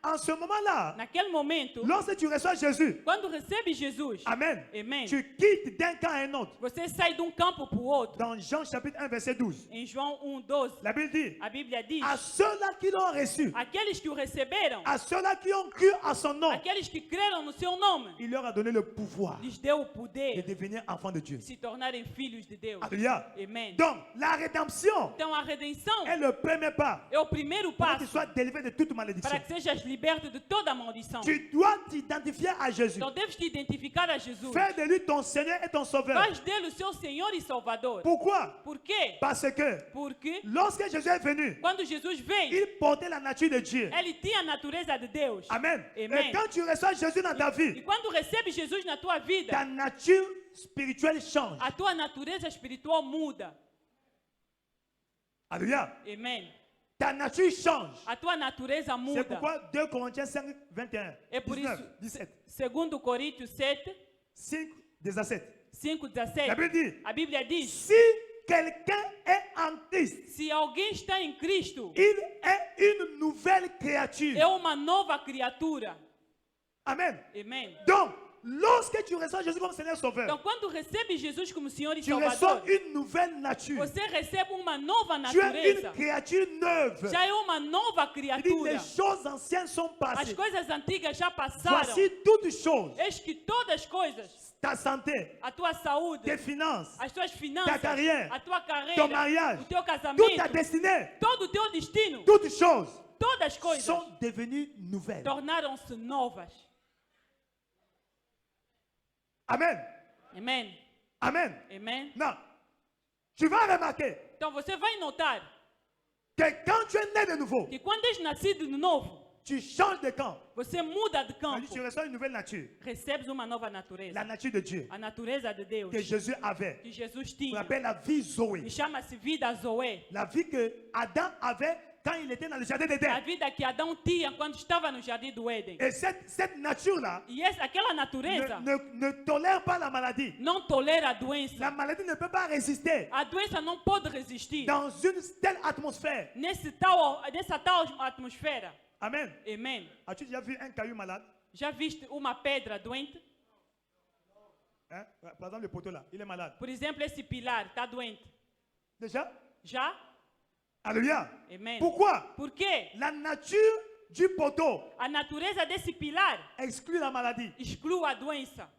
En ce moment-là, Naquele momento, lorsque tu reçois Jésus, quando recebe Jesus, Amen, Amen, tu quittes d'un camp à un autre. você sai de um campo para o outro. Dans Jean chapitre 1, verset 12, Em João 1:12, la Bible dit, a Bíblia diz: à ceux-là qui l'ont reçu, aqueles que o receberam, à ceux-là qui ont cru à son nom, aqueles que creram no seu nome, il leur a donné le pouvoir lhes deu o de poder devenir enfants de Dieu. de se tornarem filhos de Deus. Alléluia. Amen. Donc, la rédemption Então a redenção est le premier pas é o primeiro pour que tu passo sois délivré de toute malédiction. para que sejas liberto de toda maldição. Tu dois t'identifier à Jésus. Então deves te identificar a Jesus. Fais de lui ton Seigneur et ton Sauveur. Faz dele o seu Senhor e Salvador. Pourquoi? Por quê? Parce que Porque lorsque Jésus est venu, quando Jesus veio, il portait la nature de Dieu. ele tinha a natureza de Deus. Amen. Amen. Et quand tu reçois Jésus dans ta E vie, quando recebe Jesus na tua ta vida, nature spirituelle change. a tua natureza espiritual muda. Alléluia. Amen. Ta nature change. A tua natureza C'est muda. pourquoi 2 Corinthiens 5, 21, É por 19, isso, 17, 2 Coríntios 7, 5, 17. 5, La 17, Bible dit, a Bíblia diz: si quelqu'un est en Christ, se alguém está em Cristo, il est une nouvelle créature. é uma nova criatura. Amen. Amen. Donc, lorsque tu reçois Jésus comme Seigneur Sauveur, Então, quando recebe Jesus como Senhor e tu reçois Salvador, une nouvelle nature. você recebe uma nova Tu es natureza. une créature neuve. Já é uma nova Il dit, criatura. les choses anciennes sont As passées. coisas antigas já passaram. Voici toutes choses. Eis que todas as coisas, Ta santé, a tua saúde, tes finances, as tuas finanças, ta carrière, a tua ton carreira, mariage, o teu toute ta casamento, destinée, todo o teu destino, toutes choses todas as coisas sont devenues nouvelles. tornaram-se novas. Amen. Amém. Amen. Amém. Non. Tu vas remarquer Então você vai notar que quand tu es né de nouveau, que quando és nascido de novo, tu changes de camp. você muda de C'est-à-dire, campo. tu reçois une nouvelle nature. Recebes uma nova La natureza. nature de Dieu A natureza de Deus que Jésus avait. que Jesus On tinha. appelle la vie E Zoé. chama-se vida Zoé. La vie que Adam avait quand il était dans le jardin A d'Éden. vida que Adão tinha quando estava no jardim do Éden. Et cette nature-là E aquela natureza ne tolère pas la maladie. não tolera a La doença. maladie ne peut pas résister A doença não pode resistir dans une telle atmosphère. nessa tal atmosfera. Amen. Amen. As-tu déjà vu un caillou malade? Já viste uma pedra doente? Hein? Par exemple, le poteau là, il est malade. Por exemplo, esse pilar está doente. Déjà? Já? Alléluia. Amen. Pourquoi? Por quê? La nature du poteau A natureza desse pilar exclut la maladie. exclui a doença.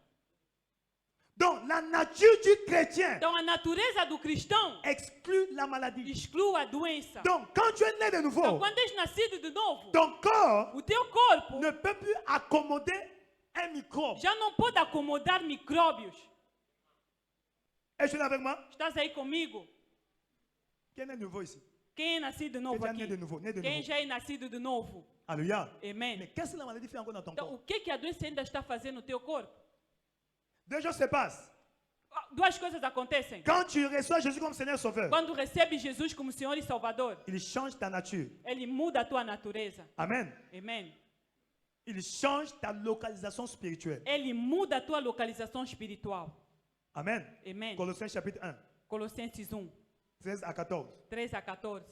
Donc, la nature du chrétien Então, a natureza do cristão exclut la maladie. exclui a doença. Donc, quand tu es né de Então, nouveau, quando és nascido de novo, ton corps o teu corpo ne peut plus accommoder un microbe. já não pode acomodar micróbios. Es-tu là avec moi? Estás aí comigo? Qui est né de nouveau ici? Quem é nascido de novo Quem já é aqui? né de novo? Né de Quem novo. já é nascido de novo? Alléluia. Amen. Mais qu'est-ce que la maladie fait encore dans ton Então, corps? o que a doença ainda está fazendo no teu corpo? Deux choses se passent. Duas coisas acontecem. Quand tu reçois Jésus comme Seigneur Sauveur, Quando recebe Jesus como Senhor e Salvador, il change ta nature. Ele muda a tua natureza. Amen. Amen. Il change ta localisation spirituelle. Ele muda a tua localização espiritual. Amen. Amen. Colossiens chapitre 1, Colossenses 1, 13 à 14. 3 a 14.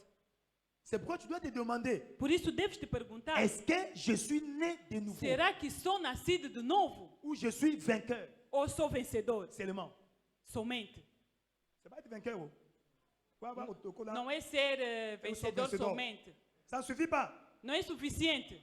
C'est pourquoi tu dois te demander, Por isso deves te perguntar, est-ce que je suis né de nouveau será que sou nascido de novo ou je suis vainqueur ou sou vencedor? seulement? Somente. C'est pas être vainqueur. Oh. Quoi, avoir au toco là? Não é ser Eu sou vencedor vencedor. somente. Ça ne suffit pas. Não é suficiente.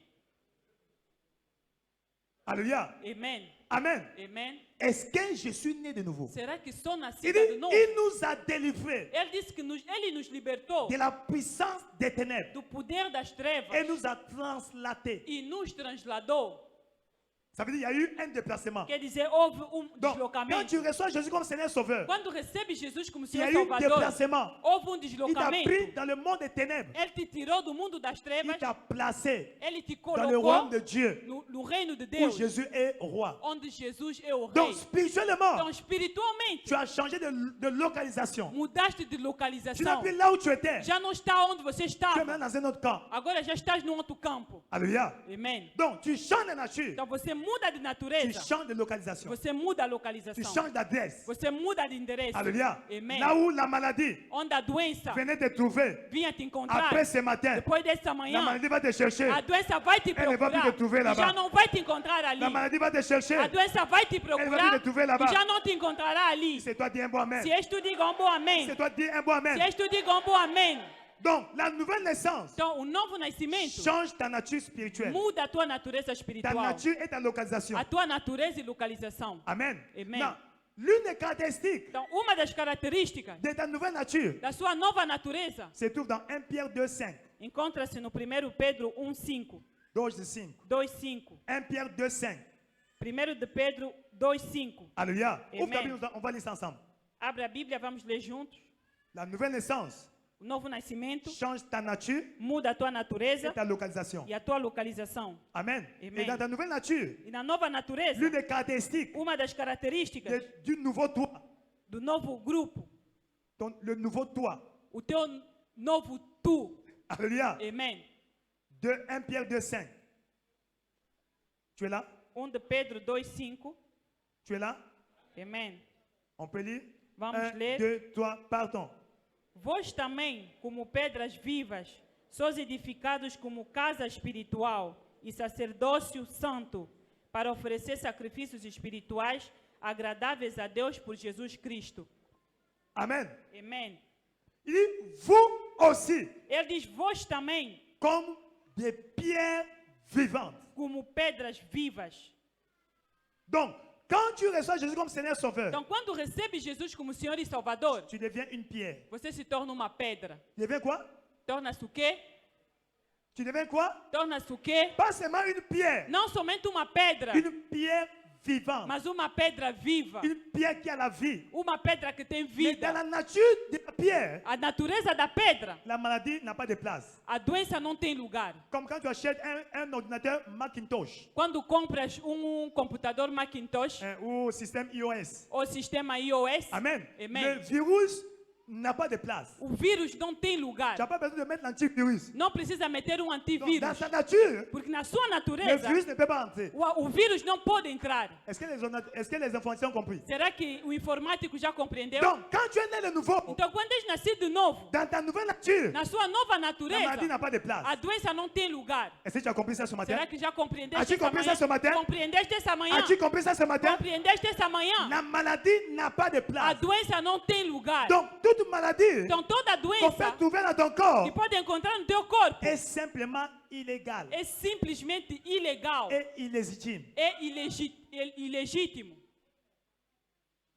Alléluia. Amen. Amen. Amen. Est-ce que je suis né de nouveau? Será que sou Il nascida dit, de novo? il nous a délivrés Ele disse que ele nos libertou de la puissance des ténèbres do poder das trevas et nous a translatés. e nos transladou. Ça veut dire qu'il y a eu un déplacement. Quer dizer, houve Donc, quand deslocamento. tu reçois Jésus comme Seigneur Sauveur, Quando recebe Jesus como il y a Senhor eu un Salvador, déplacement. houve Il t'a deslocamento. pris dans le monde des ténèbres. Ele te tirou do mundo das Il trevas, t'a placé ele te dans le royaume colocou de Dieu no reino de où Deus, Jésus est roi. onde Jesus é o rei. Donc, spirituellement, Então, espiritualmente, tu as changé de localisation. mudaste de Tu n'es localização. plus là où tu étais. Já não está onde você Tu es estava. maintenant dans un autre camp. Agora já estás num outro campo. Alléluia. Amen. Donc, tu changes de nature. Então você muda de Tu natureza. changes de localisation. Você muda a Tu localização. changes d'adresse. Você muda de endereço. Alléluia. Amen. Là où la maladie Onde a doença venait te trouver vinha te encontrar. après ce matin, Depois dessa la manhã, maladie va te chercher. a doença vai te Elle ne va plus procurar. te trouver E là-bas. já não vai te encontrar ali. La maladie va te chercher. A doença vai te Elle va procurar. plus te trouver là-bas. E já não te encontrará ali. C'est toi qui dis un bon amen. Se és tu, diga um bom amém. C'est toi qui dis un bon amen. Se és tu, diga um bom amém. Donc, la nouvelle naissance Então, o novo nascimento change ta nature spirituelle. muda a tua natureza Ta espiritual. nature et ta localisation. A tua natureza e localização. Amen. Amen. Non, l'une des caractéristiques Então, uma das características de ta nouvelle nature da sua nova natureza se trouve dans 1 Pierre 2, 5. encontra-se no 1 Pedro 1:5. 2,5. 2:5. 1 Pierre 2, 5. 1 de Pedro 2:5. Alléluia. Amen. Ouvre ta Bible, on va lire ça ensemble. Abre a Bíblia, vamos ler juntos. La nouvelle naissance O novo nascimento change ta nature muda a tua et natureza ta localisation. e a tua localização. Amen. Amen. Et dans ta nouvelle nature, E na nova natureza, l'une des caractéristiques uma das características du nouveau toi, do novo grupo, le nouveau toi. o teu novo tu. Alléluia. Amém. De 1 Pierre 2, 5. Tu es là? 1 de Pedro 2:5. Tu es là? Amém. On peut lire? Vamos 1, ler. 2, 3, partons. Vós também, como pedras vivas, sois edificados como casa espiritual e sacerdócio santo, para oferecer sacrifícios espirituais agradáveis a Deus por Jesus Cristo. Amen. Amém. Il dit, vous aussi, Ele diz, vós também, comme des pierres vivantes. como pedras vivas. Donc, quand tu reçois Jésus comme Seigneur Sauveur, Então, quando recebe Jesus como Senhor e Salvador, tu deviens une pierre. você se torna uma pedra. Tu deviens quoi? Torna-se o quê? Tu deviens quoi? Torna-se o quê? Pas seulement une pierre, Não somente uma pedra, une pierre vivante. mas uma pedra viva. Une pierre qui a la vie. Uma pedra que tem Mais dans vida. la nature de la pierre, A natureza da pedra, la maladie n'a pas de place. a doença não tem lugar. Comme quand tu achètes un ordinateur Macintosh Quando compras computador Macintosh ou système iOS. ou sistema iOS, Amen. Amen. Le virus n'a pas de place. O vírus não tem lugar. Tu n'as pas besoin de mettre l'antivirus. Não precisa meter um Donc, antivírus. dans sa nature, Porque na sua le natureza, virus ne peut pas entrer. o vírus não pode entrar. Est-ce que les informations ont compris? Será que o informático já compreendeu? Donc, quand tu es né de nouveau, Então, quando és nascido de novo, dans ta nouvelle nature, na sua nova la maladie natureza, n'a pas de place. a doença não tem lugar. Est-ce que tu as compris ça ce matin? Será que já compreendeste As-tu essa compris manhã? ça ce matin? Compreendeste essa manhã? As-tu compris ça ce matin? Compreendeste essa manhã? La maladie n'a pas de A place. doença não tem lugar. Donc, toute maladie Então, toda qu'on peut doença trouver dans ton corps que pode encontrar no teu corpo est simplement illégale é simplesmente ilegal. et illégitime. É ilegítimo.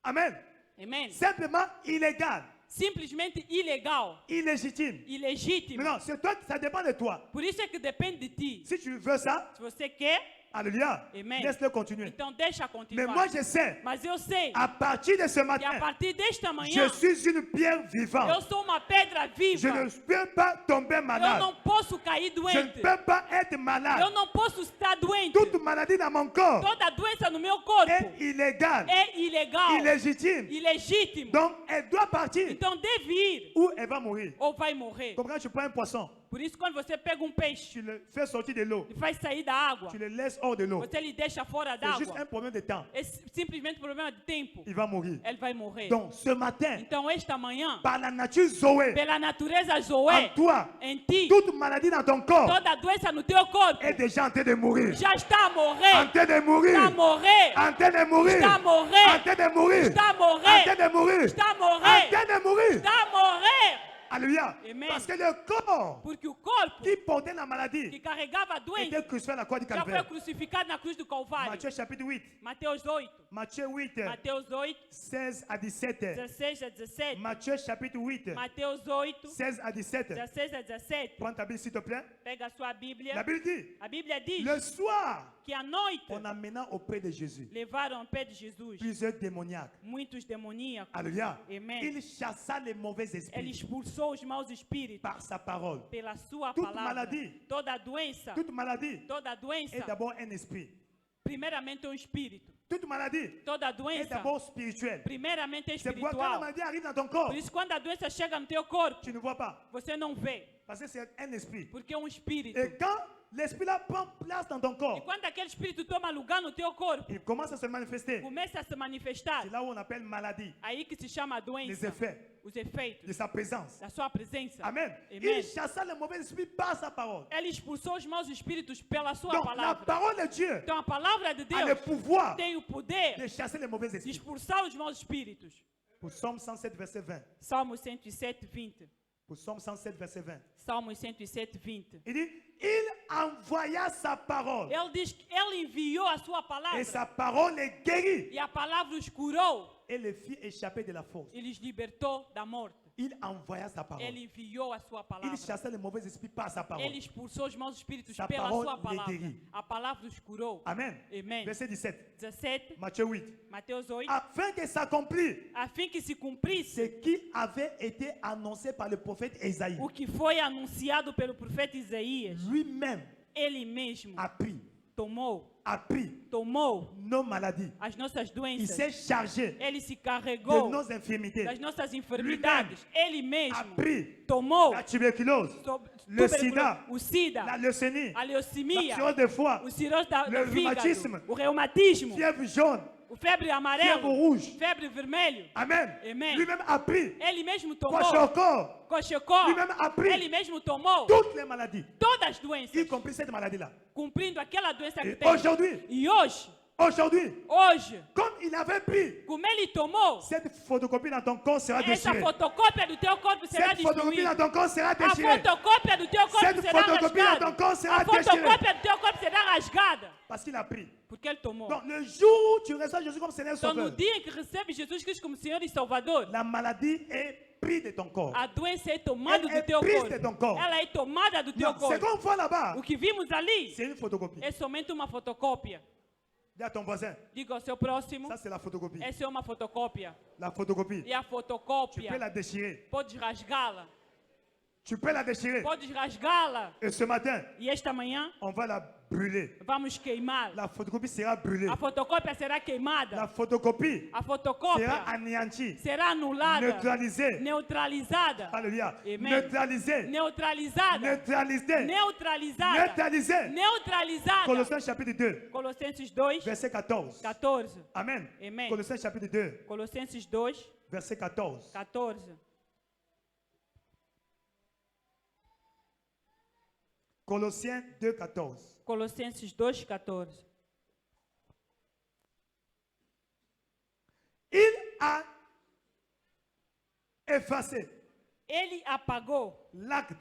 Amen. Amém? Simplement illégale, Simplesmente ilegal. illégitime. Ilegítimo. Maintenant, c'est toi, ça dépend de toi. Por isso é que depende de ti. Si tu veux ça, Se você quer, alléluia, Amen. laisse-le continuer. então deixa Mais continuar. moi, je sais, Mas eu sei à partir de ce que a matin, partir desta je manhã, suis une pierre eu vivante. sou uma pedra Je viva. ne peux pas tomber Eu malade. não posso cair Je ne doente. peux pas être Eu malade. não posso estar doente. Toute maladie dans mon corps Toda doença no meu corpo est illégale, é ilegal, illégitime. ilegítimo. Donc, elle doit partir Então deve ir ou elle va mourir. ou vai morrer. Comme quand tu prends un poisson, Por isso, quando você pega peixe tu le fais sortir de l'eau, e faz sair da água, tu le laisses hors de l'eau. você lhe deixa fora C'est juste un d'água, problème de temps. é simplesmente problema de tempo. Il va mourir. Ele vai morrer. Donc, ce matin, Então, esta manhã, par la nature Zoé, pela natureza en Zoé, toi, em ti, toute maladie dans ton corps toda doença no teu corpo est déjà en train de mourir. já está a En morrer. train de mourir. Está a morrer. En train de mourir. Está a morrer. En train de mourir. Está a En train morrer. de mourir. Está a En morrer. train de mourir. Está a morrer. Alléluia. Amen. Parce que le corps Porque o corpo qui portait la que maladie carregava a était doença crucifié à la croix du já foi Calvaire. crucificado na cruz do Calvário. Matthieu chapitre 8. Mateus 8. Matthieu 8, Mateus 8, 16 à 17. 16 a 17. Matthieu chapitre 8, Mateus 8, 16 à 17. 16 a 17. Prends ta Bible s'il te plaît. Pega a sua Bíblia. La Bible dit, A Bíblia diz le soir, que à noite en amenant auprès de Jésus levaram ao pé de Jesus plusieurs démoniaques. muitos demoníacos. Alléluia. Amen. Il chassa les mauvais Ele esprits expulsou os maus espíritos par sa parole. pela sua Toute palavra. maladie. Toda doença, Toute maladie toda doença, est d'abord un esprit. primeiramente é um espírito. Toute maladie Toda est doença, d'abord spirituelle. primeiramente é C'est pourquoi quand la espiritual. maladie arrive dans ton corps, Por isso, quando a doença chega no teu corpo, tu ne vois pas. você não vê, Parce que c'est un esprit. porque é um espírito. Et quand l'esprit là prend place dans ton E corps, quando aquele espírito toma lugar no teu corpo, il commence à se manifester. começa a se manifestar. C'est là où on appelle maladie. Aí que se chama a Les doença, effets os efeitos de sa présence. da sua presença. Amen. Amen. Il chassa les mauvais esprits par sa parole. Ele expulsou os maus espíritos pela sua Donc la palavra. parole de Dieu Então a palavra de a le Deus pouvoir tem o poder de chasser les mauvais de esprits. expulsar os maus espíritos. Pour Psaume 107, verset 20. Salmo 107, 20. Pour Psaume 107, verset 20. Salmo 107, 20. Il dit, il envoya sa parole. Ele diz que ele enviou a sua Et palavra sa parole les guérit e a palavra os curou et les fit échapper de la force. e lhes libertou da morte. Il envoya sa parole. Ele enviou a sua Il palavra. chassait les mauvais esprits par sa parole. Ele expulsou os maus espíritos Sa pela parole sua les palavra. guérit. A palavra os curou. Amen. Amen. Verset 17. 17, Matthieu 8. Mateus 8. Afin que s'accomplisse A fim que se cumprisse ce qui avait été annoncé par le prophète Isaïe. o que foi anunciado pelo profeta Isaías. Lui-même Ele mesmo a pris tomou nos maladies. as nossas Il doenças. s'est chargé Ele se de carregou nos infirmités. das nossas enfermidades. Ele A mesmo pris tomou la tuberculose, sobre le sida, o SIDA, la leucémie, a la leucemia, cirrhose de foie, o cirrose da le fígado, rhumatisme, o reumatismo, fièvre jaune, o febre fièvre amarelo, rouge. febre vermelho. Amen. Amen. Lui-même a pris. Ele mesmo tomou Kwashiorkor, Kwashiorkor. lui-même a pris Ele mesmo tomou toutes les maladies, todas as doenças, y compris cette maladie-là. cumprindo aquela doença que Et tem. aujourd'hui, E aujourd'hui, hoje, comme il avait pris, como ele tomou, cette photocopie dans ton corps sera essa déchirée. fotocópia do teu corpo será Cette photocopie dans destruída. ton corps sera A déchirée. fotocópia do teu corpo Cette será photocopie dans ton rasgada. corps sera A déchirée. fotocópia do teu corpo será rasgada. Parce qu'il a pris. Porque ele tomou. Donc le jour où tu reçois Jésus comme Seigneur Então, no Sauveur, dia em que recebe Jesus Cristo como Senhor e Salvador, la maladie est prise de ton corps. a doença é tomada Ela é do teu prise de teu corpo. corpo. Ela é tomada do teu Non, ce corpo. qu'on voit là-bas, O que vimos ali c'est une photocopie. é somente uma fotocópia. Dis à ton voisin, Diga ao seu próximo, ça c'est la photocopie. essa é uma fotocópia. La photocopie. E a Tu peux fotocópia, la déchirer. podes rasgá-la. Tu peux la déchirer. Podes rasgá-la. Et ce matin, E esta manhã, on va la brûlée. Vamos queimar. La photocopie sera brûlée. A fotocópia será La queimada. photocopie A sera fotocópia anéantie, será anulada, neutralisée. neutralizada. Alléluia. Amen. Neutralisée. Neutralizada. Neutralisée. Neutralizada. Neutralisée. Neutralizada. Colossiens chapitre 2, Colossenses 2, verset 14. 14. Amen. Amen. Colossiens chapitre 2, Colossenses 2, verset 14. 14. Colossiens 2, 14. Colossenses 2, 14. Il a effacé Ele apagou l'acte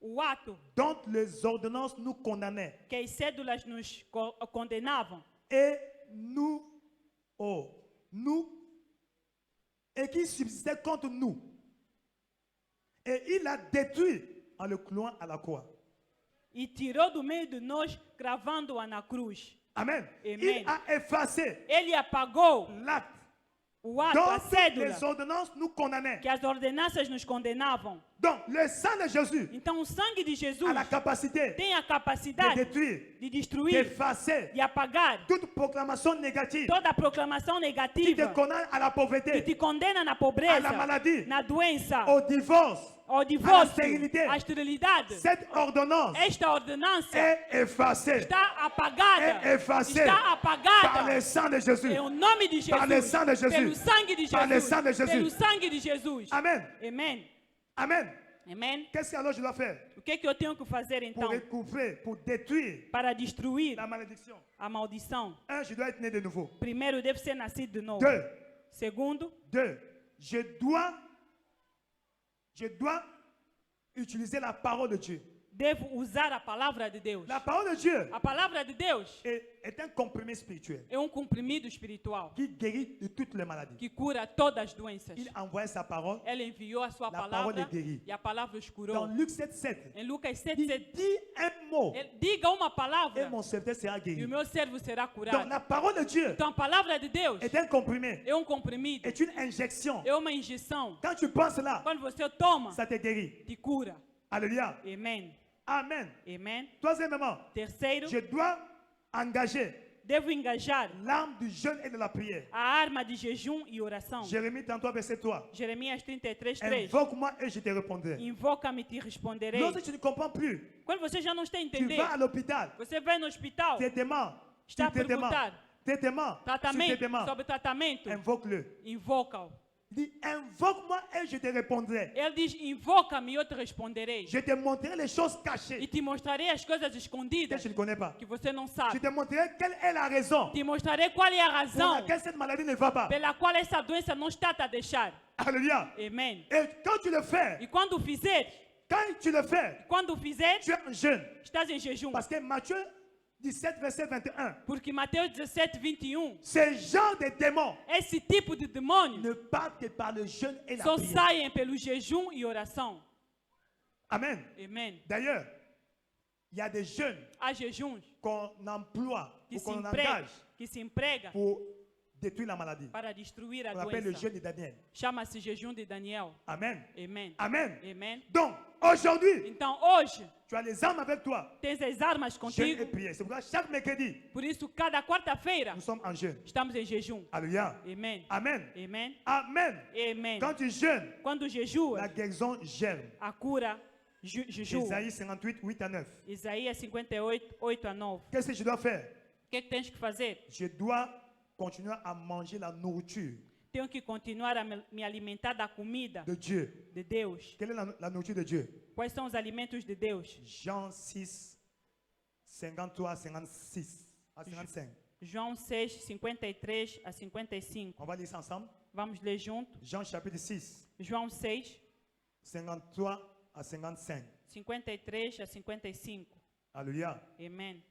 o ato dont les ordonnances nous condamnaient que as cédulas nos condenavam et et qui subsistait contre nous. Et il a détruit en le clouant à la croix. e tirou do meio de nós, cravando-a na cruz. Amen. Amen. Il a effacé Ele apagou l'acte o ato, a dont cédula, les ordonnances nous condamnaient. que as ordenanças nos condenavam. Donc, le sang de Jésus Então o sangue de Jesus a la capacité tem a de capacidade détruire, de destruir, d'effacer de apagar toute proclamation négative toda a proclamação qui te negativa condamne à la que pauvreté, te condena na à pobreza, la maladie, na doença, au divorce. ao divórcio, esterilidade. à esterilidade. Cette ordonnance Esta ordenança est effacée, está apagada, est effacée está par apagada. le sang de Jésus. É o nome de Jesus, Par le sang de Jésus. pelo sangue de Par le Jesus, sang de Jésus. pelo sangue de Jesus. Amen. Amém. Amen. Amém. Qu'est-ce que alors je dois faire O que eu tenho que fazer pour então recouvrer, pour détruire para destruir la malédiction? a maldição? Un, je dois être né de nouveau. Primeiro, deve ser nascido de novo. Deux, Segundo, je dois utiliser la parole de Dieu. devo usar a palavra de Deus. La parole de Dieu A palavra de Deus est un comprimé spirituel é comprimido espiritual qui guérit de toutes les maladies. que cura todas as doenças. Il envoie sa parole. Ele enviou a sua La palavra parole guérit. e a palavra os Dans curou. Luc 7, 7, Em Lucas il 7:7, dit un mot diga uma et palavra mon serviteur sera e o guéri. meu servo será Donc curado. la parole de Dieu Então a palavra de Deus est un comprimé, é comprimido, est une injection. é uma injeção. Quand tu penses là, Quando você toma, ça te guérit. te cura. Alléluia. Amém. Amen. Amém. Troisièmement, Terceiro, je dois engager devo engajar l'arme du jeûne et de la prière. a arma de jejum e oração. Jérémie 33, verset 3. Jeremias 33:3. Invoque-moi et je te répondrai. Invoca-me e te responderei. Lorsque tu ne comprends plus, Quando você já não está a tu entender, vas à l'hôpital, você vai no hospital, traitement, está a sur traitement, perguntar traitement, sur tratamento, traitement, sobre tratamento, invoque-le. invoca-o. Il dit, invoque-moi et je te répondrai. Ele diz, invoca-me e eu te responderei. Je te montrerai les choses E cachées te mostrarei as coisas que escondidas je ne connais pas. que você não Je sabe. te montrerai quelle est la raison Te mostrarei qual é a pour razão laquelle cette maladie ne va pas. pela qual essa doença não está a te deixar. Alléluia. Amém. Et quand tu le fais, E quando fizeres, tu es en jeûne. estás em jejum. Parce que Matthieu 17, verset 21, Porque Mateus 17, 21, ce genre de démons esse tipo de demônio ne partent que par le jeûne et la só prière. saem pelo jejum e oração. Amen. Amém. D'ailleurs, il y a des jeunes Há jejuns qu'on emploie que ou se qu'on emprega, engage que se emprega pour détruire la maladie. para destruir a On appelle le doença. jeûne de Daniel. Chama-se jejum de Daniel. Amen. Amém. Amen. Amém. Donc, aujourd'hui, Então hoje tu as les armes avec toi. tens as armas Jeûne et contigo. prière. C'est pourquoi chaque mercredi, Por isso cada quarta-feira nous sommes en jeûne. estamos em jejum. Alléluia. Amém. Amen. Amém. Amen. Amém. Quand tu jeûnes, Quando la jejua, guérison germe. a cura jejua. Isaïe 58, 8 à 9. Isaías 58, 8 a 9. Qu'est-ce que je dois faire? O que é que tens que fazer? Je dois continuer à manger la nourriture Tenho que continuar a me alimentar da comida de Dieu. de Deus. Quelle est la nourriture de Dieu? Quais são os alimentos de Deus? Jean 6, 53 à 56 à 55. João 6, 53 a 55. On va lire ça ensemble. Vamos ler junto. Jean chapitre 6, João 6, 53 à 55. 53 a 55. Alléluia. Amém.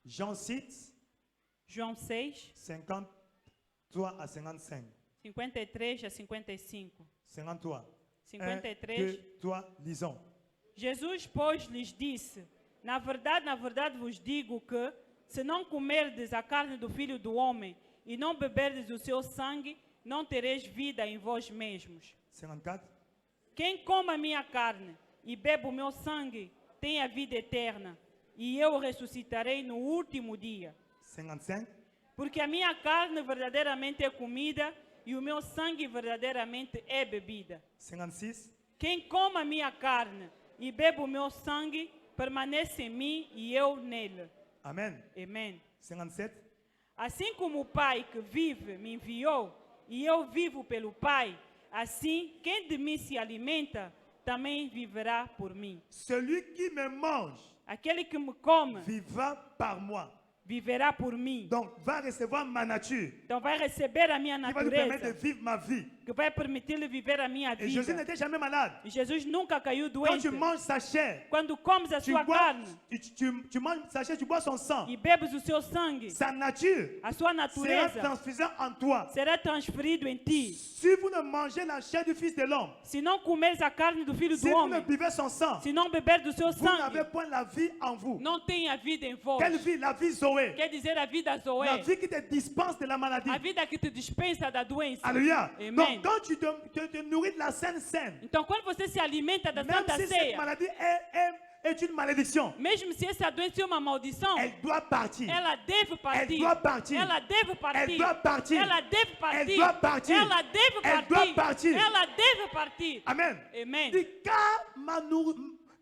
Jean 6, João 6, 53 à 55. 53 a 55. 53. 53. 1, 2, 3, lisons. Jesus, pois, lhes disse: na verdade vos digo que, se não comerdes a carne do Filho do Homem e não beberdes o seu sangue, não tereis vida em vós mesmos. 54. Quem come a minha carne e bebe o meu sangue tem a vida eterna, e eu o ressuscitarei no último dia. 55. Porque a minha carne verdadeiramente é comida e o meu sangue verdadeiramente é bebida. 56. Quem come a minha carne e bebe o meu sangue permanece em mim e eu nele. Amen. Amém. 57. Assim como o Pai que vive me enviou e eu vivo pelo Pai, assim quem de mim se alimenta também viverá por mim. Celui qui me mange Aquele que me come vivra par moi. viverá por mim. Donc, va recevoir ma nature Então vai receber a minha qui va lui permettre de natureza, vivre ma vie. que vai permitir-lhe viver a minha Et Jésus vida. n'était jamais malade. E Jesus nunca caiu Quand doente. tu manges sa chair, Quando comes a tu sua bois, carne tu manges sa chair, tu bois son sang. e bebes o seu sangue, Sa nature a sua sera natureza transfusée en toi. será transferido em ti. Si vous ne mangez la chair du Fils de l'homme, Se não comeres a carne do Filho si do vous ne Homem, buvez son sang, se não beber do seu vous n'avez sangue, point la vie en vous. não tem a vida em vós. Quelle vie? La vie Zoé. Quer dizer a vida La Zoé, vie qui te dispense de la maladie. a vida que te dispensa da doença. Alléluia. Amen. Donc, quand tu te nourris de la Sainte Seine, Então, quando você se alimenta da même Santa si cette Ceia, maladie est une malédiction, mesmo se essa doença é uma maldição, elle doit partir. ela deve partir. doit partir. Ela deve Elle partir. doit partir. Ela deve partir. Elle doit partir. Ela deve Elle doit partir. partir. Ela deve partir. Amen. Amen. Dit,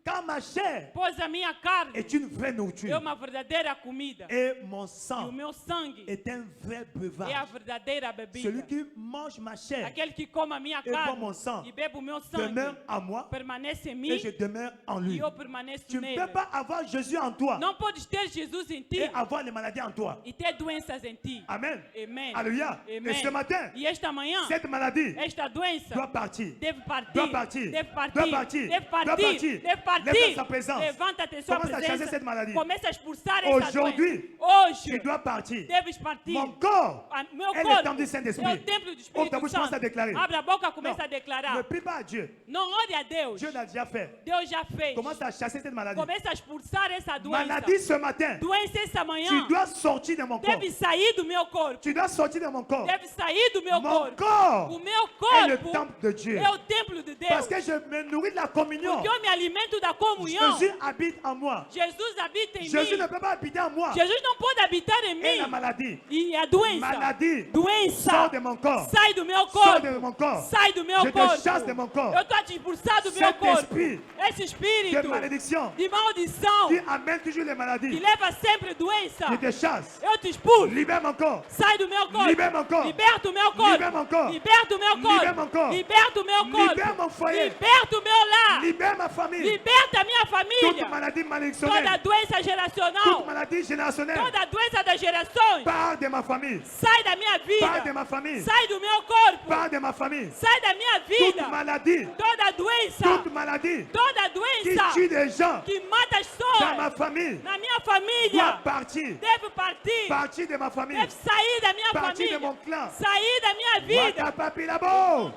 car ma chair Pois a minha carne est une vraie é nourriture uma verdadeira comida. et mon E o sang meu sangue est un vrai é a breuvage. verdadeira Celui bebida. qui mange ma chair Aquele que come a minha boit mon carne sang e bebe o meu sangue demeure en moi permanece em mim et je demeure en e lui. eu permaneço Tu ne nele. peux pas avoir Jésus en toi Não podes ter Jesus em ti et avoir les maladies en toi. e ter doenças em ti. Amen. Amém. Alléluia. Amen. Et ce matin, E esta manhã, cette maladie esta doença doit partir. deve partir, Doit partir. deve partir, Doit partir. deve Doit partir, partir. deve partir. Lève sa présence. Levanta-te a sua Commence à chasser presença. cette maladie. Começa a expulsar essa Aujourd'hui, doença. tu Hoje, dois partir. deves partir. Mon corps Meu est le corpo temple du Saint-Esprit. é o templo do Ouvre ta Espírito bouche, commence à Santo. déclarer. Abre a boca, Non, começa a ne declarar. prie pas à Dieu. Não ore a Deus. Dieu l'a déjà fait. Deus já fez. Commence à chasser cette maladie. Começa a expulsar essa doença. Maladie ce matin. Doença essa Tu manhã dois sortir de mon corps. deve sair do meu corpo. Tu dois sortir de mon corps. Deve sair do meu Mon corpo. corps O meu est le corpo temple de Dieu. é o templo de Deus. Parce que je me nourris de la communion. Porque eu me alimento da comunhão. Jésus habite en moi. Jesus habita em Jésus ne mim. peut pas habiter en moi. Jesus não pode habitar em Et la mim. maladie. E a doença. Maladie. Doença. Sort de mon corps. Sai do meu Sors corpo. de mon corps. Sai do meu Je te corpo. chasse de mon corps. Eu estou a te expulsar do meu Cet corpo. esprit Esse de espírito malédiction de maldição qui amène toujours les que maladies. leva sempre doença. Je te chasse. Eu te expulso. Libère mon corps. Sai do meu corpo. Libère mon corps. Liberta o meu corpo. Libère mon corps. Liberta o meu corpo. Libère mon corps. Liberta o meu corpo. Libère mon foyer. Liberta o meu lar. Libère ma famille. Liberta a minha Toute família. maladie Toda malédictionnelle. doença Toute geracional. maladie générationnelle. Toda doença das gerações. Part de ma famille. Sai da minha Part de vida. ma famille. Sai do meu corpo. Part de ma famille. Sai da minha Toute vida. maladie. Toda doença. Toute maladie Toda qui doença tue des gens que mata as dans ma pessoas famille na minha doit família partir. deve partir. Partir de ma famille. Deve sair da minha Partir de família. mon clan. Sair da minha vida. Waka papi labo.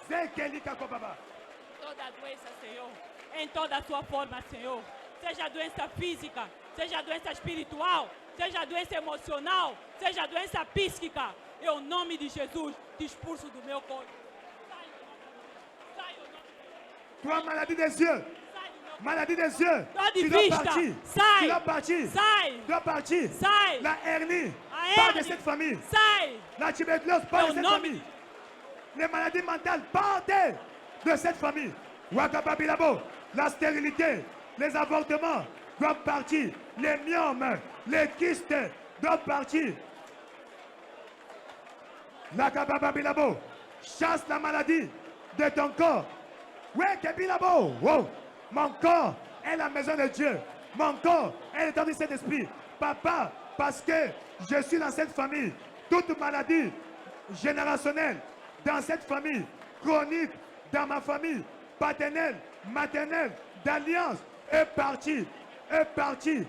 Zekeli kakobaba. Toda doença, Senhor, em toda a sua forma, Senhor. Seja doença física, seja doença espiritual, seja doença emocional, seja doença psíquica. Eu, em nome de Jesus, te expulso do meu corpo. Sai, Toi, maladie des yeux. sai do meu corpo. Maladie des yeux. Dor de Tu dois vista. partir. Sai. Tu dois partir. Sai. Tu dois partir. Sai. La hernie. A Part de hernie. cette famille. Sai. La tuberculose. Part de Au cette nom famille. Les maladies mentales. Partez de cette famille. Wakapapi labo. La stérilité. Les avortements doivent partir. Les myomes. Les kystes doivent partir. La kabababilabo. Chasse la maladie de ton corps. Ouais, kebilabo. Wow. Mon corps est la maison de Dieu. Mon corps est le temple du Saint-Esprit. Papa, parce que je suis dans cette famille, toute maladie générationnelle dans cette famille, chronique dans ma famille, paternelle, maternelle, d'alliance, est partie, est partie.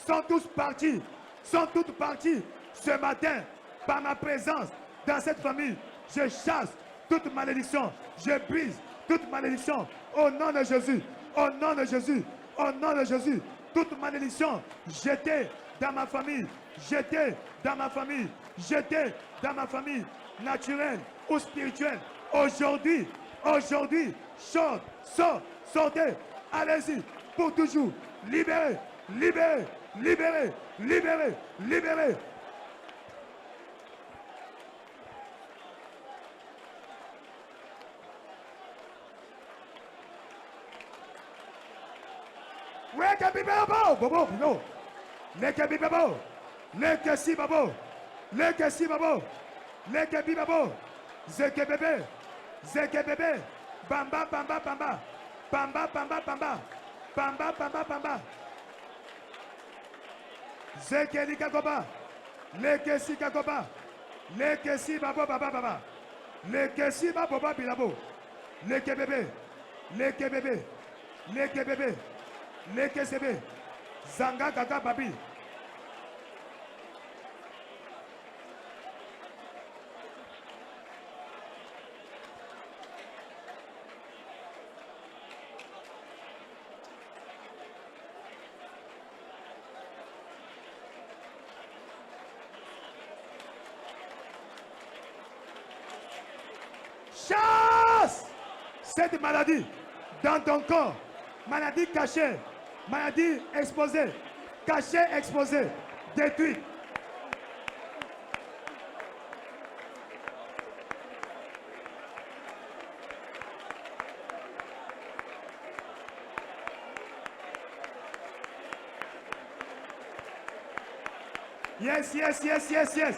Sont tous partis, sont toutes parties ce matin par ma présence dans cette famille. Je chasse toute malédiction, je brise toute malédiction au nom de Jésus, au nom de Jésus, au nom de Jésus. Toute malédiction jetée dans ma famille, jetée dans ma famille, jetée dans ma famille, naturelle ou spirituelle. Aujourd'hui, Aujourd'hui, chante, sort, sortez. Allez-y, pour toujours. Libérez, libérez, libérez, libérez, libérez. Weke bibabo, bobo, no. Leke bibabo, leke si babo, leke si babo, leke bibabo, zeke bébé, bamba, bamba, bamba, bamba, bamba, bamba, bamba, bamba, bamba. Zeke lika koba, leke si kakoba, leke si babo, baba, baba, leke si babo, baba, bilabo, leke bébé, leke bébé, leke bébé. Leke sebe, zanga kaka babi. Chasse cette maladie dans ton corps, maladie cachée. Maladie exposée, cachée, exposée, détruite. Yes, yes, yes, yes, yes.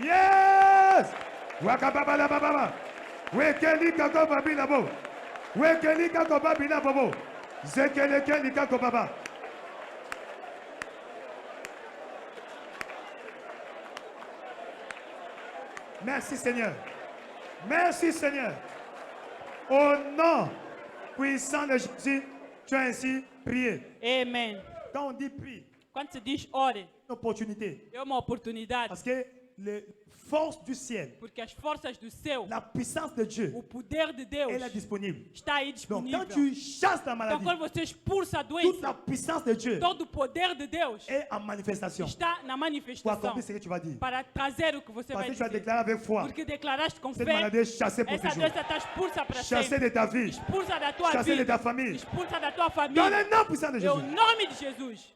Yes! Wakababa la baba. Wekeli kako babi labo. Wekeli kako babi labo. Zekeleke likako baba. Merci Seigneur. Merci Seigneur. Au nom puissant de Jésus, tu as ainsi prié. Amen. Quand on dit prie, Quando se diz ore, une opportunité. é uma oportunidade. Parce que les forces du ciel, Porque as forças do céu, la puissance de Dieu, o poder de Deus, elle est disponible. está aí Donc disponível. quand tu chasses la Então, maladie, quando você expulsa a toute la doença, puissance de Dieu todo o poder de Deus est en manifestation está na pour manifestação accomplir ce que tu vas dire. para trazer o que você Parce vai que tu as dizer. déclaré avec foi. Porque declaraste com Cette fé, maladie est chassée pour essa toujours. doença está expulsa para Chassée sempre. de ta vie. Expulsa da tua Chassée de vida. ta famille. Expulsa da tua Dans família. le nom puissant de É o Jésus. nome de Jesus.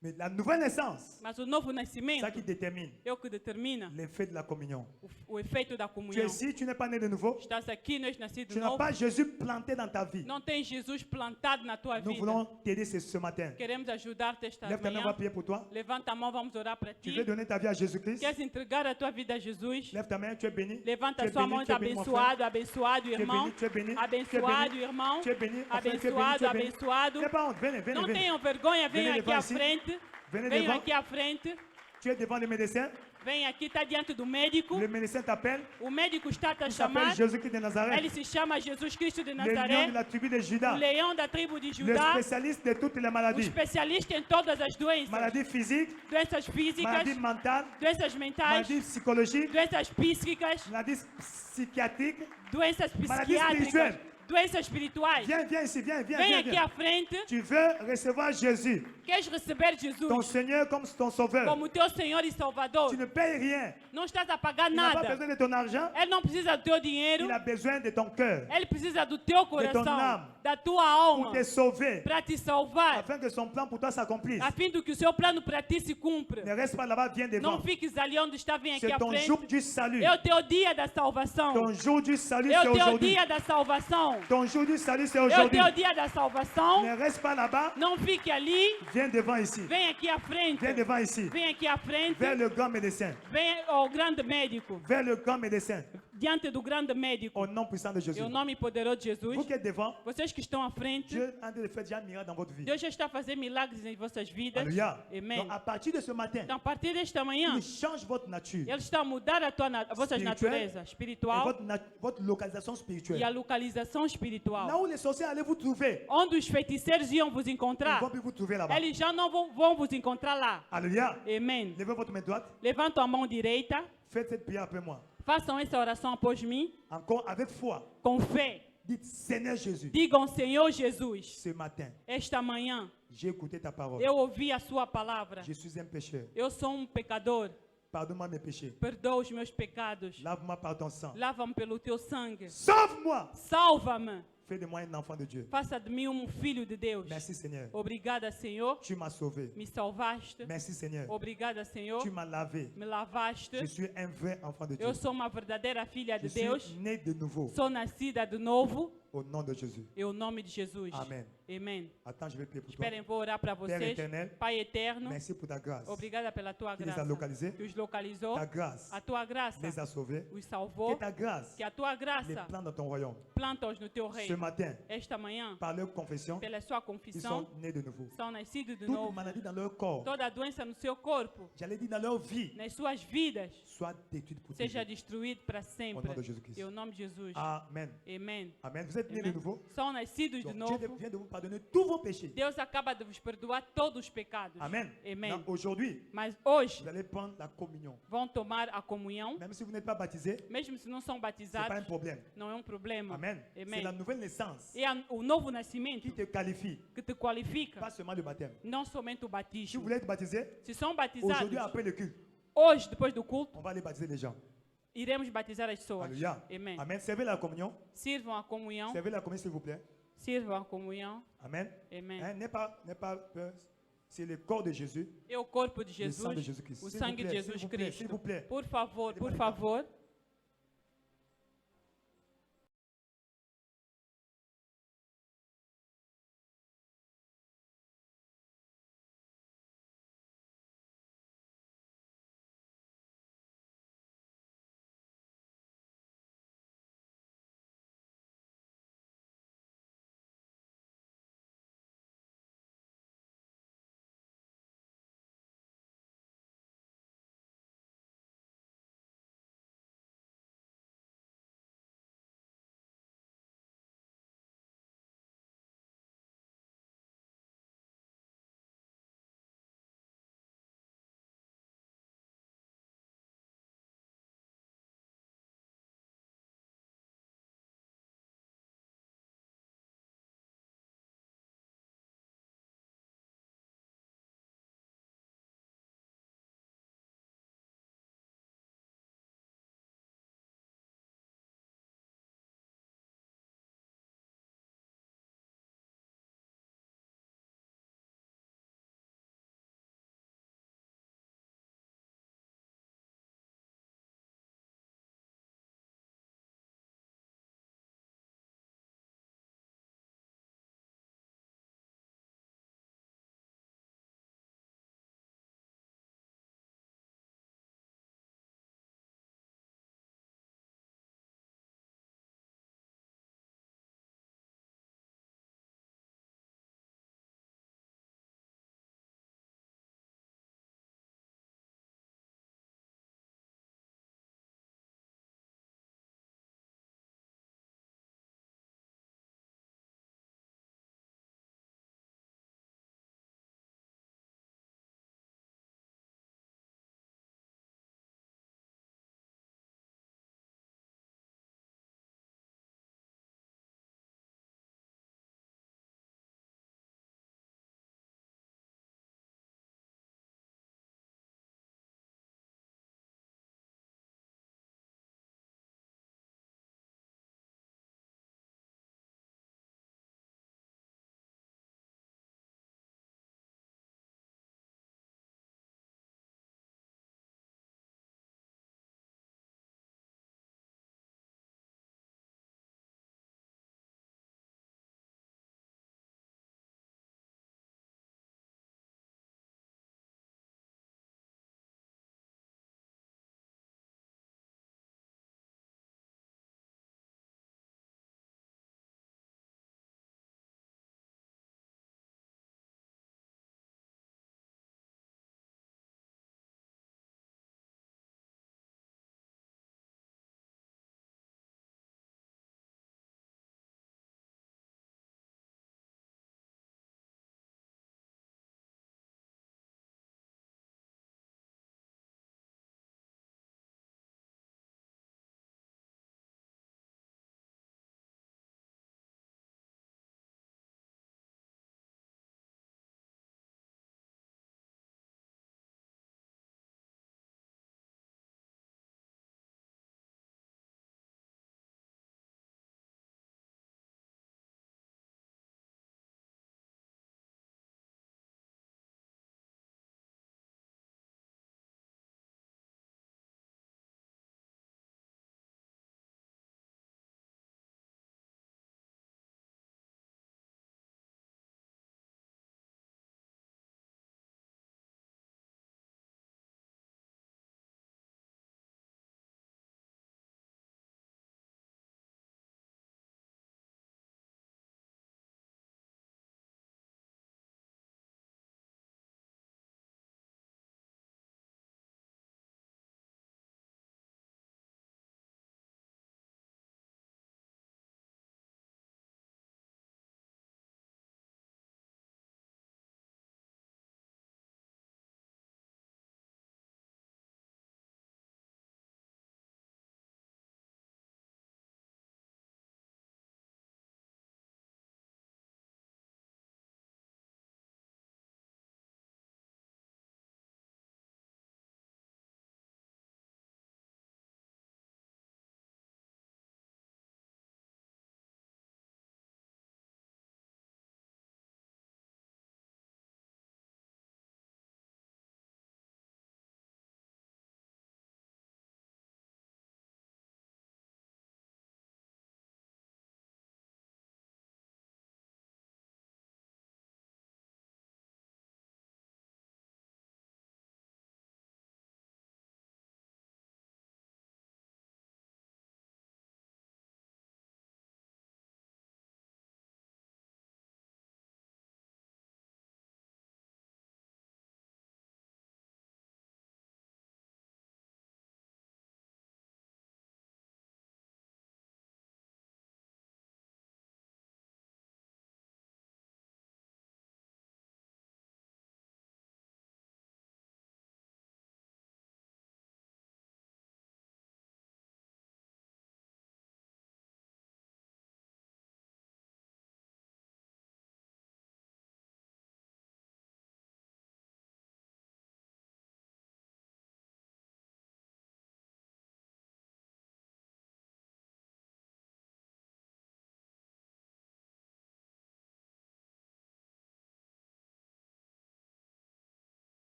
Mais la nouvelle naissance, Mas o novo c'est nascimento ça qui détermine é o que determina l'effet de la communion. o efeito da Tu es comunhão. ici, tu n'es pas né de nouveau. Estás aqui, não és nascido Tu n'as novo. pas Jésus planté dans ta vie. Não tem Jesus plantado na tua Nous vida. voulons t'aider ce matin. Queremos ajudar-te esta Lève ta main, on va manhã. prier pour toi. Levanta a mão, vamos orar para Tu ti. veux donner ta vie à Jésus-Christ. Queres entregar a tua vida a Jesus? Lève ta main, tu es béni. Levanta Tu a es sua béni, mão, tu es béni, mon frère. abençoado, abençoado, Tu es irmão. béni, tu es béni. Tu es Abençoado, béni. irmão. Tu es béni. Enfin, tu es béni, Abençoado, tu es béni. abençoado. N'aie pas honte, venez, venez, Não venez. tenham vergonha, venham Venez aqui à devant ici. frente. Venez Venham devant. aqui à frente. Tu es devant le médecin. Vem aqui, está diante do médico. Le médecin t'appelle. O médico está a te Il s'appelle chamar. Jésus-Christ de Nazareth. Ele se chama Jesus Cristo de Le lion de Nazaré. la tribu de O Judas. leão da tribo de Le Judá. spécialiste de toutes les O maladies. especialista em todas as doenças. Maladies physiques, Doenças físicas, maladies mentales, doenças mentais, maladies psychologiques, doenças psíquicas, maladies psychiatriques. doenças Maladie psiquiátricas, spirituelle. doenças espirituais. Viens, viens ici, viens, viens, Vem viens, aqui viens. à frente. Tu veux recevoir Jésus, Queres receber ton Jesus Seigneur comme ton sauveur. como teu Senhor e Salvador? Tu ne payes rien. Não estás a pagar Il n'a pas nada. besoin de ton argent. Ele não precisa do teu dinheiro. Il a besoin de ton cœur Ele precisa do teu ton coração, âme. da tua pour alma, te sauver, para te salvar, afin que son plan pour toi s'accomplisse. a fim de que o seu plano para ti se cumpra. Ne reste pas là-bas, viens devant. Não fiques ali onde está, vem aqui C'est à ton frente. jour du salut. É o teu dia da salvação. Ton jour du salut, É c'est o teu aujourd'hui. dia da salvação. Ton jour du salut, c'est É o aujourd'hui. teu dia da salvação. Ne reste pas là-bas, Não fique ali. viens devant ici. Vem aqui à frente. Viens devant ici. Vem aqui à frente. Vers le grand médecin. Vem ao grande médico. Vers le grand médecin. Diante do grande médico. Au nom puissant de Jésus. É o nome poderoso de Jesus. Vous qui êtes devant, Vocês que estão à frente. Dieu est en train de faire déjà un miracle dans votre vie. Deus já está a fazer milagres em vossas vidas. Alléluia. Amém. Donc à partir de ce matin, Então, a partir desta manhã, il change votre nature. Ele está a mudar a vossa Spirituel. natureza Et espiritual votre localisation e a spirituelle. localização Là espiritual. où les sorciers allaient vous trouver, Onde os feiticeiros iam vos ils encontrar, vont plus vous trouver là-bas. eles já não vão vos encontrar lá. Alléluia. Amém. Levez votre main droite. Levantam a mão direita, Faites cette prière après moi. façam essa oração após mim, Encore avec foi. com fé. Dites Seigneur Jésus, Digam, Senhor Jesus, ce matin, esta manhã j'ai écouté ta parole. eu ouvi a sua palavra. Je suis un pécheur. Eu sou um pecador. Pardonne-moi mes péchés. Perdoa os meus pecados. Lave-moi par ton sang. Lava-me pelo teu sangue. Sauve-moi. Salva-me. Fais de moi un enfant de Dieu. Faça de mim filho de Deus. Merci Seigneur. Obrigada, Senhor. Tu m'as sauvé. Me salvaste. Merci Seigneur. Obrigada, Senhor. Tu m'as lavé. Me lavaste. Je suis un vrai enfant de Dieu. Eu sou uma verdadeira filha Je de Deus. suis né de nouveau. Sou nascida de novo. Au nom de Jésus. Em nome de Jesus. Amen. Amém. Attends, je vais prier pour toi. Esperem, vou orar para Père vocês. éternel, Pai eterno, merci pour ta grâce. obrigada pela tua Qui les a graça. localisés. Que os localizou. Ta grâce A tua graça les a sauvés. os Que salvou. ta grâce Que a tua les graça plante dans ton royaume. planta-os no teu Ce reino. matin, Esta manhã, par leur confession, pela sua ils confissão, sont nés de nouveau. são nascidos de Toute novo. maladie dans leur corps, Toda doença no seu corpo, j'allais dire dans leur vie, nas suas vidas, soit détruite pour seja toujours. destruído para Au sempre. nom de Jésus-Christ. Em nome de Jesus. Amen. Amém. Amen. Vous êtes nés de Amém. nouveau. São nascidos de Donc, Dieu novo. vient de vous pardonner tous vos péchés. Deus acaba de vos perdoar todos os pecados. Amen. Amém. Donc, aujourd'hui, Mas hoje vous allez prendre la communion. vão tomar a comunhão, Même si vous n'êtes pas baptisé, ce mesmo se não são n'est pas un batizados, problème. não é um problema. Amen. C'est Amém. la nouvelle naissance É o novo nascimento qui te qualifie, que te qualifica, pas seulement le baptême. não somente o Si vous batismo. voulez être baptisé, Se são batizados, aujourd'hui, après le culte, hoje, depois do culto, on va aller baptiser les gens. iremos batizar as pessoas. Alléluia. Amém. Amen. Servez la communion. Sirvam a comunhão. Servez la communion, s'il vous plaît. Sirvam a comunhão. Amen. Amém. Hein, n'aie pas peur. C'est le corps de Jésus. É o corpo de Le sang de Jesus, Jésus-Christ. o S'il vous sangue de plaît, Jesus s'il vous plaît, s'il Cristo. vous plaît. Por favor,